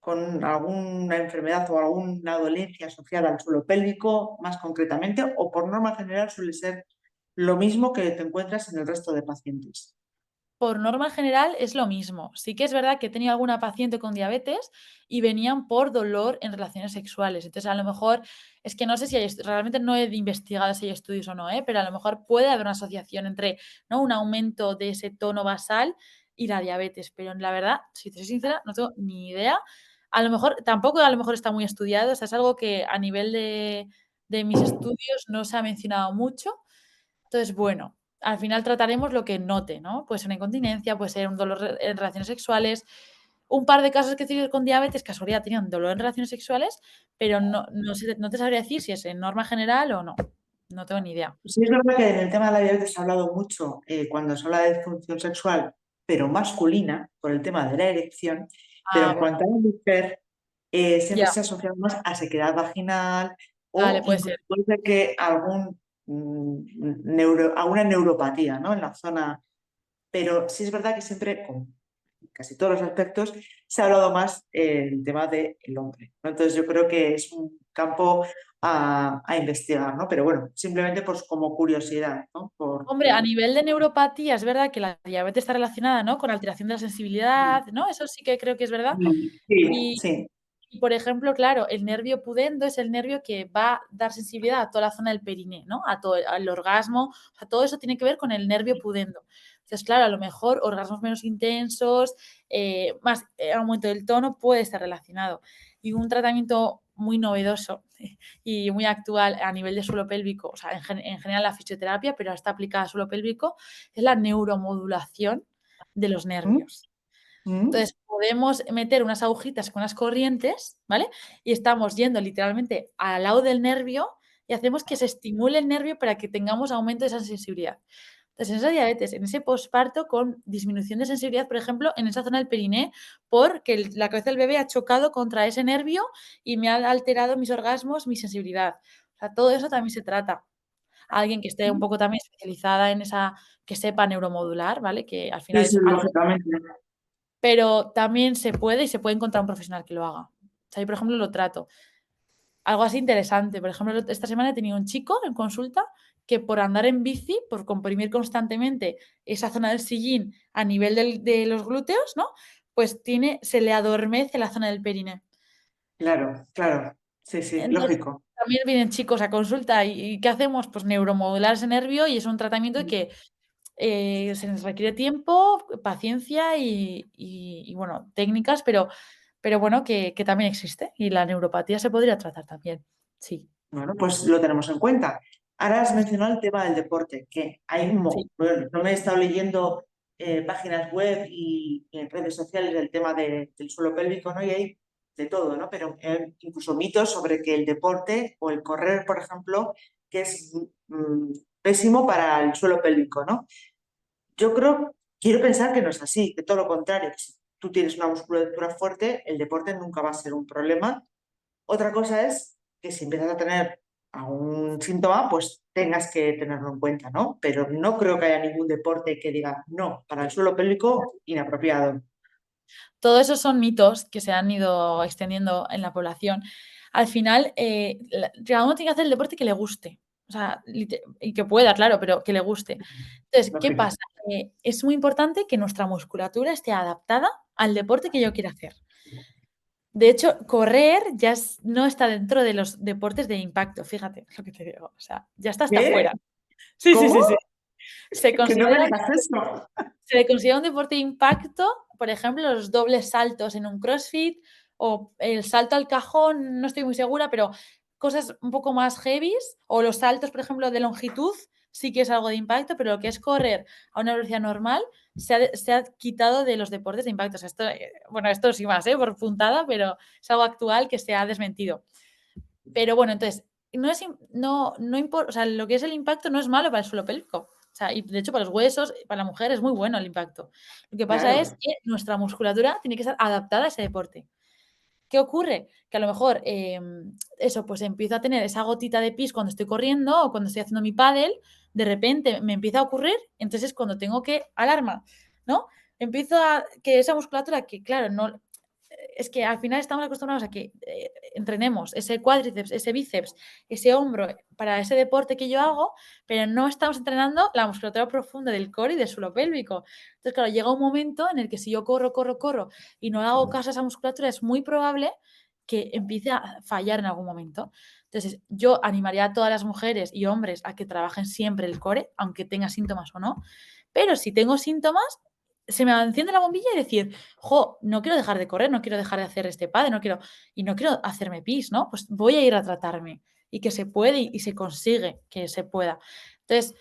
con alguna enfermedad o alguna dolencia asociada al suelo pélvico, más concretamente, o por norma general suele ser lo mismo que te encuentras en el resto de pacientes. Por norma general es lo mismo. Sí que es verdad que he tenido alguna paciente con diabetes y venían por dolor en relaciones sexuales. Entonces, a lo mejor es que no sé si hay, realmente no he investigado si hay estudios o no, pero a lo mejor puede haber una asociación entre, ¿no?, un aumento de ese tono basal y la diabetes. Pero la verdad, si te soy sincera, no tengo ni idea. A lo mejor, tampoco a lo mejor está muy estudiado. O sea, es algo que a nivel de mis estudios no se ha mencionado mucho. Entonces, bueno, al final trataremos lo que note, ¿no? Puede ser una incontinencia, puede ser un dolor en relaciones sexuales. Un par de casos que he tenido con diabetes, casualidad, tenían dolor en relaciones sexuales, pero no te sabría decir si es en norma general o no. No tengo ni idea. Sí, es verdad que en el tema de la diabetes se ha hablado mucho cuando se habla de disfunción sexual, pero masculina, por el tema de la erección, pero Ah, en bueno, cuanto a la mujer, siempre ya, se asocia más a sequedad vaginal o vale, puede ser. incluso puede ser que alguna neuropatía, ¿no? En la zona, pero sí es verdad que siempre, con casi todos los aspectos, se ha hablado más el tema del hombre, ¿no? Entonces yo creo que es un campo a investigar, ¿no? Pero bueno, simplemente pues como curiosidad, ¿no? Hombre, a nivel de neuropatía es verdad que la diabetes está relacionada, ¿no?, con alteración de la sensibilidad, ¿no? Eso sí que creo que es verdad. Sí, Y sí, Y, por ejemplo, claro, el nervio pudendo es el nervio que va a dar sensibilidad a toda la zona del periné, ¿no? A todo al orgasmo, o sea, todo eso tiene que ver con el nervio pudendo. Entonces, claro, a lo mejor orgasmos menos intensos, más aumento del tono puede estar relacionado. Y un tratamiento muy novedoso y muy actual a nivel de suelo pélvico, o sea, en general la fisioterapia, pero está aplicada a suelo pélvico, es la neuromodulación de los ¿Mm? nervios. ¿Mm? Entonces, podemos meter unas agujitas con unas corrientes, ¿vale? Y estamos yendo literalmente al lado del nervio y hacemos que se estimule el nervio para que tengamos aumento de esa sensibilidad. Entonces, en esa diabetes, en ese posparto con disminución de sensibilidad, por ejemplo, en esa zona del periné, porque la cabeza del bebé ha chocado contra ese nervio y me ha alterado mis orgasmos, mi sensibilidad. O sea, todo eso también se trata. Alguien que esté un poco también especializada en esa, que sepa neuromodular, ¿vale? Que al Sí, final sí, es algo, lógicamente. pero también se puede y se puede encontrar un profesional que lo haga. O sea, yo, por ejemplo, lo trato. Algo así interesante, por ejemplo, esta semana he tenido un chico en consulta que por andar en bici, por comprimir constantemente esa zona del sillín a nivel de los glúteos, ¿no? Pues se le adormece la zona del periné. Claro, claro. Sí, sí, Entonces, lógico. también vienen chicos a consulta y ¿qué hacemos? Pues neuromodular ese nervio y es un tratamiento que se les requiere tiempo, paciencia y bueno, técnicas, pero bueno, que también existe y la neuropatía se podría tratar también. Sí, Bueno, pues lo tenemos en cuenta. Ahora has mencionado el tema del deporte, que hay sí. bueno, no me he estado leyendo páginas web y en redes sociales del tema del suelo pélvico, ¿no? Y hay de todo, ¿no? Pero incluso mitos sobre que el deporte o el correr, por ejemplo, que es pésimo para el suelo pélvico, ¿no? yo quiero pensar que no es así, que todo lo contrario, que si tú tienes una musculatura fuerte, el deporte nunca va a ser un problema. Otra cosa es que si empiezas a tener algún síntoma, pues tengas que tenerlo en cuenta, ¿no? Pero no creo que haya ningún deporte que diga, no, para el suelo pélvico, inapropiado. Todo eso son mitos que se han ido extendiendo en la población. Al final, cada uno tiene que hacer el deporte que le guste. O sea, y que pueda, claro, pero que le guste. Entonces, ¿qué Lógico. pasa? Es muy importante que nuestra musculatura esté adaptada al deporte que yo quiera hacer. De hecho, correr ya no está dentro de los deportes de impacto, fíjate lo que te digo. O sea, ya está hasta ¿Qué? fuera. Sí, sí, ¿Cómo? sí, sí. Se Que no me considera digas eso. Se le considera un deporte de impacto, por ejemplo, los dobles saltos en un CrossFit o el salto al cajón, no estoy muy segura, pero cosas un poco más heavies o los saltos, por ejemplo, de longitud, sí que es algo de impacto, pero lo que es correr a una velocidad normal se ha quitado de los deportes de impacto. O sea, esto, bueno, esto sí más, por puntada, pero es algo actual que se ha desmentido. Pero bueno, entonces, o sea, lo que es el impacto no es malo para el suelo pélvico. O sea, y de hecho para los huesos, para la mujer es muy bueno el impacto. Lo que pasa es Claro. que nuestra musculatura tiene que estar adaptada a ese deporte. ¿Qué ocurre? Que a lo mejor, eso, pues empiezo a tener esa gotita de pis cuando estoy corriendo o cuando estoy haciendo mi pádel, de repente me empieza a ocurrir, entonces es cuando tengo que alarma, ¿no? Empiezo a que esa musculatura que, claro, no es que al final estamos acostumbrados a que entrenemos ese cuádriceps, ese bíceps, ese hombro para ese deporte que yo hago, pero no estamos entrenando la musculatura profunda del core y del suelo pélvico. Entonces, claro, llega un momento en el que si yo corro y no le hago caso a esa musculatura, es muy probable que empiece a fallar en algún momento. Entonces, yo animaría a todas las mujeres y hombres a que trabajen siempre el core, aunque tenga síntomas o no. Pero si tengo síntomas, se me enciende la bombilla y decir, jo, no quiero dejar de correr, no quiero dejar de hacer este padre, no quiero hacerme pis, ¿no? Pues voy a ir a tratarme y que se puede y se consigue que se pueda. Entonces,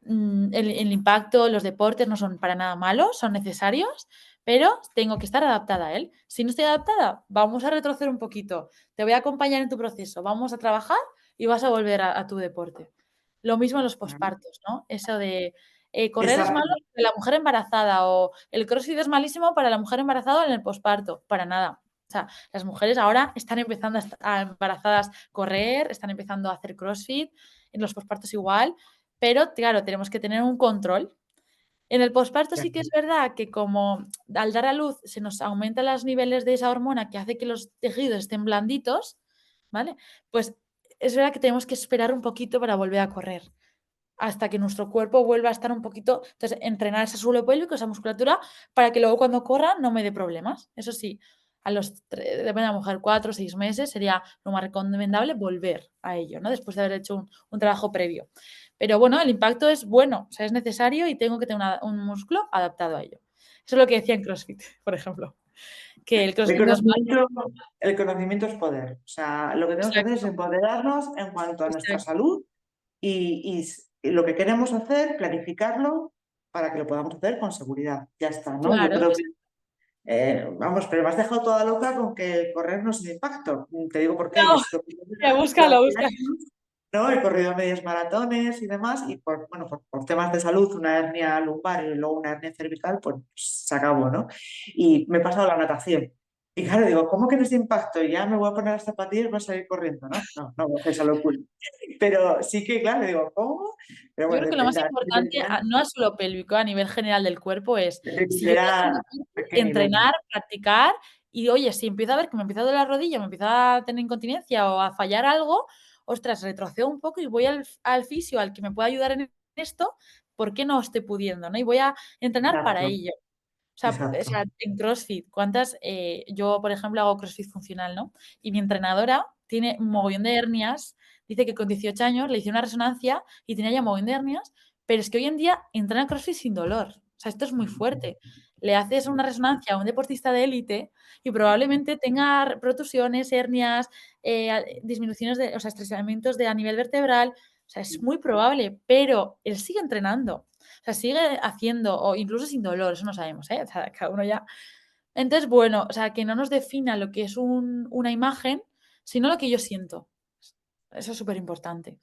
el impacto, los deportes no son para nada malos, son necesarios, pero tengo que estar adaptada a él. Si no estoy adaptada, vamos a retroceder un poquito, te voy a acompañar en tu proceso, vamos a trabajar y vas a volver a tu deporte. Lo mismo en los pospartos, ¿no? Eso de correr es malo Exacto. para la mujer embarazada o el CrossFit es malísimo para la mujer embarazada en el posparto, para nada. O sea, las mujeres ahora están empezando a embarazadas correr, están empezando a hacer CrossFit, en los pospartos igual, pero claro, tenemos que tener un control. En el posparto sí que es verdad que como al dar a luz se nos aumentan los niveles de esa hormona que hace que los tejidos estén blanditos, ¿vale? Pues es verdad que tenemos que esperar un poquito para volver a correr hasta que nuestro cuerpo vuelva a estar un poquito, entonces entrenar ese suelo pélvico, esa musculatura, para que luego cuando corra no me dé problemas. Eso sí, depende de la mujer, 4 o 6 meses sería lo más recomendable volver a ello, ¿no? Después de haber hecho un trabajo previo. Pero bueno, el impacto es bueno, o sea, es necesario y tengo que tener un músculo adaptado a ello. Eso es lo que decía en CrossFit, por ejemplo, que el El CrossFit no es malo. conocimiento, el conocimiento es poder. O sea, lo que tenemos que hacer es Exacto, empoderarnos en cuanto a nuestra exacto. salud y lo que queremos hacer, planificarlo para que lo podamos hacer con seguridad. Ya está, ¿no? Yo Claro, creo que, vamos, pero me has dejado toda loca con que correr no es un impacto. Te digo por qué. Yo he no, sido ya piloto búscalo, durante búscalo. años, ¿no? He corrido medios maratones y demás, y bueno, por temas de salud, una hernia lumbar y luego una hernia cervical, pues se acabó, ¿no? Y me he pasado a la natación. Y claro, digo, ¿cómo que no es impacto? Y ya me voy a poner las zapatillas y voy a salir corriendo, ¿no? No, no voy a hacer esa locura. Pero sí que, claro, digo, ¿cómo? Pero Yo bueno, creo que lo más importante, dependerá, no es solo pélvico, a nivel general del cuerpo, es si yo voy a hacer un dependerá deporte, a qué nivel. entrenar, practicar y, oye, si empiezo a ver que me empieza a doler la rodilla, me empieza a tener incontinencia o a fallar algo, ostras, retrocedo un poco y voy al fisio, al que me pueda ayudar en esto, ¿por qué no estoy pudiendo, no? Y voy a entrenar para Exacto, ello. O exacto. sea, en CrossFit, yo, por ejemplo, hago CrossFit funcional, ¿no? Y mi entrenadora tiene un mogollón de hernias. Dice que con 18 años le hice una resonancia y tenía ya un mogollón de hernias, pero es que hoy en día entrena CrossFit sin dolor. O sea, esto es muy fuerte. Le haces una resonancia a un deportista de élite y probablemente tenga protusiones, hernias, disminuciones o sea, estresamientos a nivel vertebral. O sea, es muy probable, pero él sigue entrenando. O sea, sigue haciendo, o incluso sin dolor, eso no sabemos, ¿eh? O sea, cada uno ya. Entonces, bueno, o sea, que no nos defina lo que es una imagen, sino lo que yo siento. Eso es súper importante.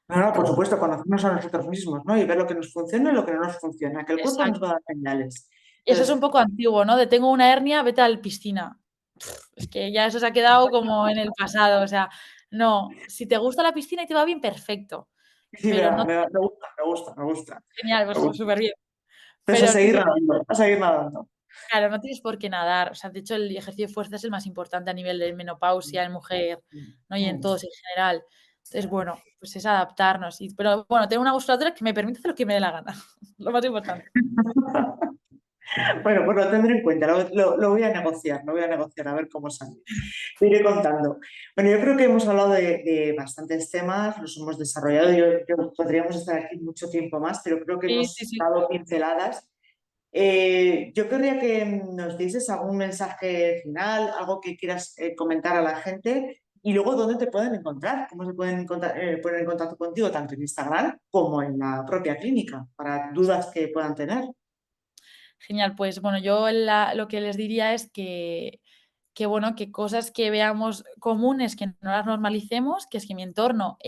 No, no, por supuesto, conocernos a nosotros mismos, ¿no? Y ver lo que nos funciona y lo que no nos funciona, que el cuerpo nos va a Exacto. dar señales. Eso es un Entonces, poco antiguo, ¿no? De tengo una hernia, vete a la piscina. Es que ya eso se ha quedado como en el pasado, o sea, no, si te gusta la piscina y te va bien, perfecto, sí, pero no me gusta, me gusta, me gusta, genial, me pues gusta. superbién, Entonces, pero no a seguir nadando. claro, no tienes por qué nadar, o sea, de hecho, el ejercicio de fuerza es el más importante a nivel de menopausia en mujer, ¿no? Y en Mm. todos en general. Entonces, bueno, pues es adaptarnos pero bueno, tengo una musculatura que me permite hacer lo que me dé la gana, lo más importante. Bueno, pues lo tendré en cuenta, lo voy a negociar, lo voy a negociar a ver cómo sale. Te iré contando. Bueno, yo creo que hemos hablado de bastantes temas, los hemos desarrollado. Podríamos estar aquí mucho tiempo más, pero creo que Sí, sí, hemos sí. dado pinceladas. Yo querría que nos dieses algún mensaje final, algo que quieras comentar a la gente y luego dónde te pueden encontrar, cómo se pueden poner en contacto contigo, tanto en Instagram como en la propia clínica, para dudas que puedan tener. Genial, pues bueno, yo lo que les diría es que bueno, que cosas que veamos comunes, que no las normalicemos, que es que mi entorno,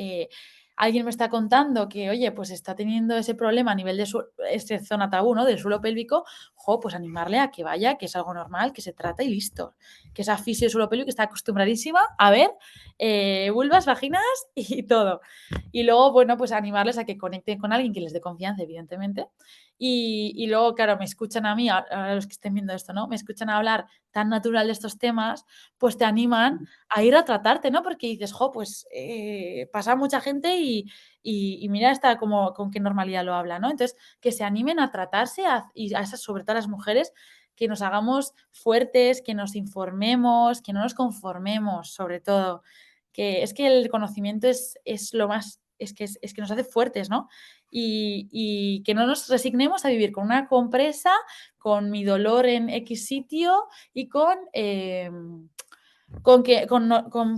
alguien me está contando que, oye, pues está teniendo ese problema a nivel de esa zona tabú, ¿no? Del suelo pélvico, jo, pues animarle a que vaya, que es algo normal, que se trata y listo. Que esa fisio del suelo pélvico está acostumbradísima a ver vulvas, vaginas y todo. Y luego, bueno, pues animarles a que conecten con alguien que les dé confianza, evidentemente. Y luego, claro, me escuchan a mí, ahora los que estén viendo esto, ¿no? Me escuchan hablar tan natural de estos temas, pues te animan a ir a tratarte, ¿no? Porque dices, jo, pues pasa mucha gente y mira esta como con qué normalidad lo habla, ¿no? Entonces, que se animen a tratarse y a esas, sobre todo a las mujeres, que nos hagamos fuertes, que nos informemos, que no nos conformemos, sobre todo. Que es que el conocimiento es lo más, es que nos hace fuertes, ¿no? Y que no nos resignemos a vivir con una compresa, con mi dolor en X sitio y con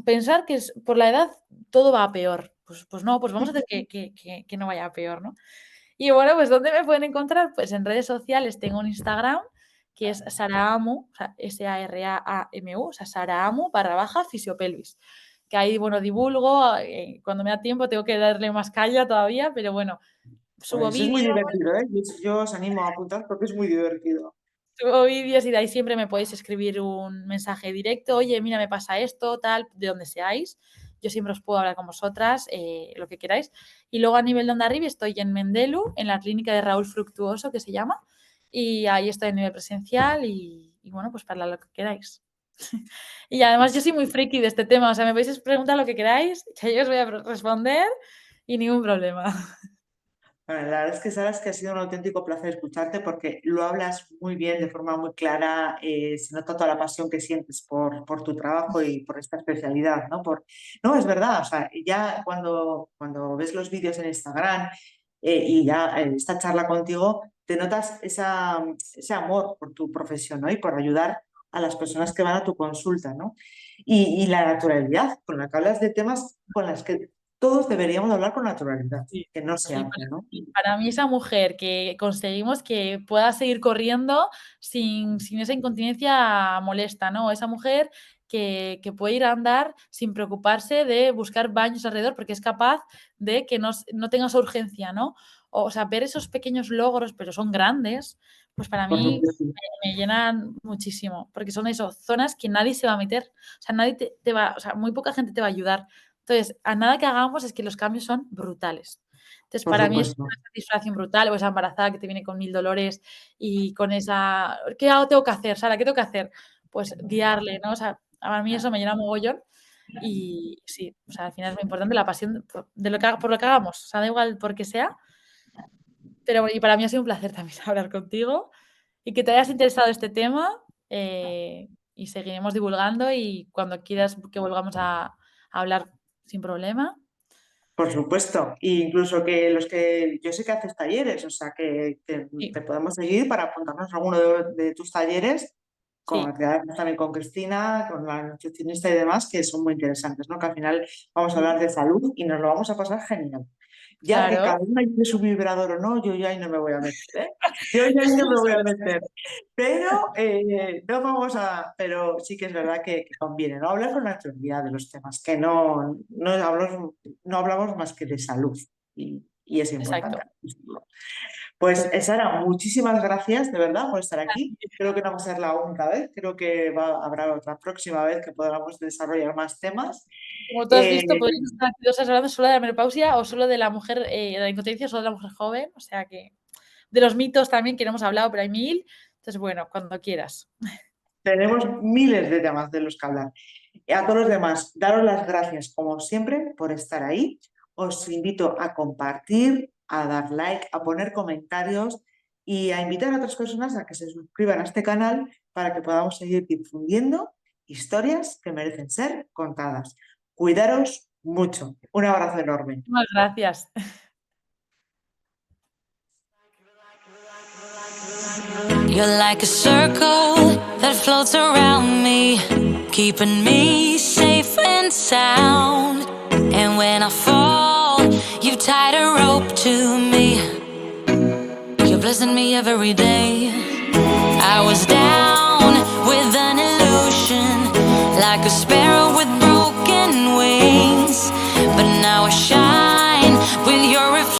pensar que por la edad todo va a peor. Pues no, pues vamos a hacer que no vaya a peor, ¿no? Y bueno, pues ¿dónde me pueden encontrar? Pues en redes sociales tengo un Instagram que es Saraamu, o sea, Saraamu, o sea, Saraamu _fisiopelvis. Que ahí, bueno, divulgo, cuando me da tiempo tengo que darle más caña todavía, pero bueno, subo Pues es muy vídeos, divertido, ¿eh? Yo os animo a apuntar porque es muy divertido. subo vídeos y de ahí siempre me podéis escribir un mensaje directo, oye, mira, me pasa esto, tal, de donde seáis. Yo siempre os puedo hablar con vosotras, lo que queráis. Y luego a nivel de Ondarribi estoy en Mendelu, en la clínica de Raúl Fructuoso, que se llama, y ahí estoy a nivel presencial y bueno, pues para lo que queráis. Y además yo soy muy friki de este tema, o sea, me podéis preguntar lo que queráis, que yo os voy a responder y ningún problema. Bueno, la verdad es que sabes que ha sido un auténtico placer escucharte porque lo hablas muy bien, de forma muy clara, se nota toda la pasión que sientes por tu trabajo y por esta especialidad, ¿no? No, es verdad, o sea, ya cuando ves los vídeos en Instagram y ya esta charla contigo, te notas ese amor por tu profesión, ¿no? Y por ayudar a las personas que van a tu consulta, ¿no? Y la naturalidad con la que hablas de temas con las que todos deberíamos hablar con naturalidad, Sí, que no se sí, habla, ¿no? para mí esa mujer que conseguimos que pueda seguir corriendo sin esa incontinencia molesta, ¿no? Esa mujer que puede ir a andar sin preocuparse de buscar baños alrededor porque es capaz de que no tenga esa urgencia, ¿no? O sea, ver esos pequeños logros, pero son grandes, pues para Por mí supuesto. me llenan muchísimo, porque son eso, zonas que nadie se va a meter, o sea, nadie te va, o sea, muy poca gente te va a ayudar. Entonces, a nada que hagamos es que los cambios son brutales. Entonces, Por para mí es supuesto. una satisfacción brutal, o esa embarazada que te viene con 1000 dolores y con esa, ¿qué tengo que hacer, Sara? ¿Qué tengo que hacer? Pues guiarle, ¿no? O sea, a mí eso me llena mogollón y sí, o sea, al final es muy importante la pasión de lo que, por lo que hagamos, o sea, da igual por qué sea, pero bueno, y para mí ha sido un placer también hablar contigo y que te hayas interesado este tema y seguiremos divulgando y cuando quieras que volvamos a hablar sin problema. Por supuesto. E incluso que los que yo sé que haces talleres, o sea, que Sí, te podemos seguir para apuntarnos a alguno de tus talleres, sí, quedarnos también con Cristina, con la nutricionista y demás, que son muy interesantes, ¿no? Que al final vamos a hablar de salud y nos lo vamos a pasar genial. Ya que cada Claro, uno lleve su vibrador o no, yo ya ahí no me voy a meter, ¿eh? Yo ya ahí no me voy a meter. Pero no vamos a. Pero sí que es verdad que conviene, ¿no? Hablar con naturalidad de los temas, que no hablamos más que de salud. Y es importante. exacto. Pues Sara, muchísimas gracias de verdad por estar aquí. Creo que no va a ser la única vez, creo que habrá otra próxima vez que podamos desarrollar más temas. Como tú has Eh, visto, podríamos estar aquí 2 horas hablando solo de la menopausia o solo de la mujer, de la impotencia, solo de la mujer joven, o sea que de los mitos también que no hemos hablado, pero hay 1000. Entonces, bueno, cuando quieras. Tenemos miles de temas de los que hablar. Y a todos los demás, daros las gracias, como siempre, por estar ahí. Os invito a compartir, a dar like, a poner comentarios y a invitar a otras personas a que se suscriban a este canal para que podamos seguir difundiendo historias que merecen ser contadas. Cuidaros mucho. Un abrazo enorme. Muchas gracias. You're like a circle that floats around me, keeping me safe and sound. And when I fall, you've tied a rope to me. You're blessing me every day. I was down with an illusion, like a spell.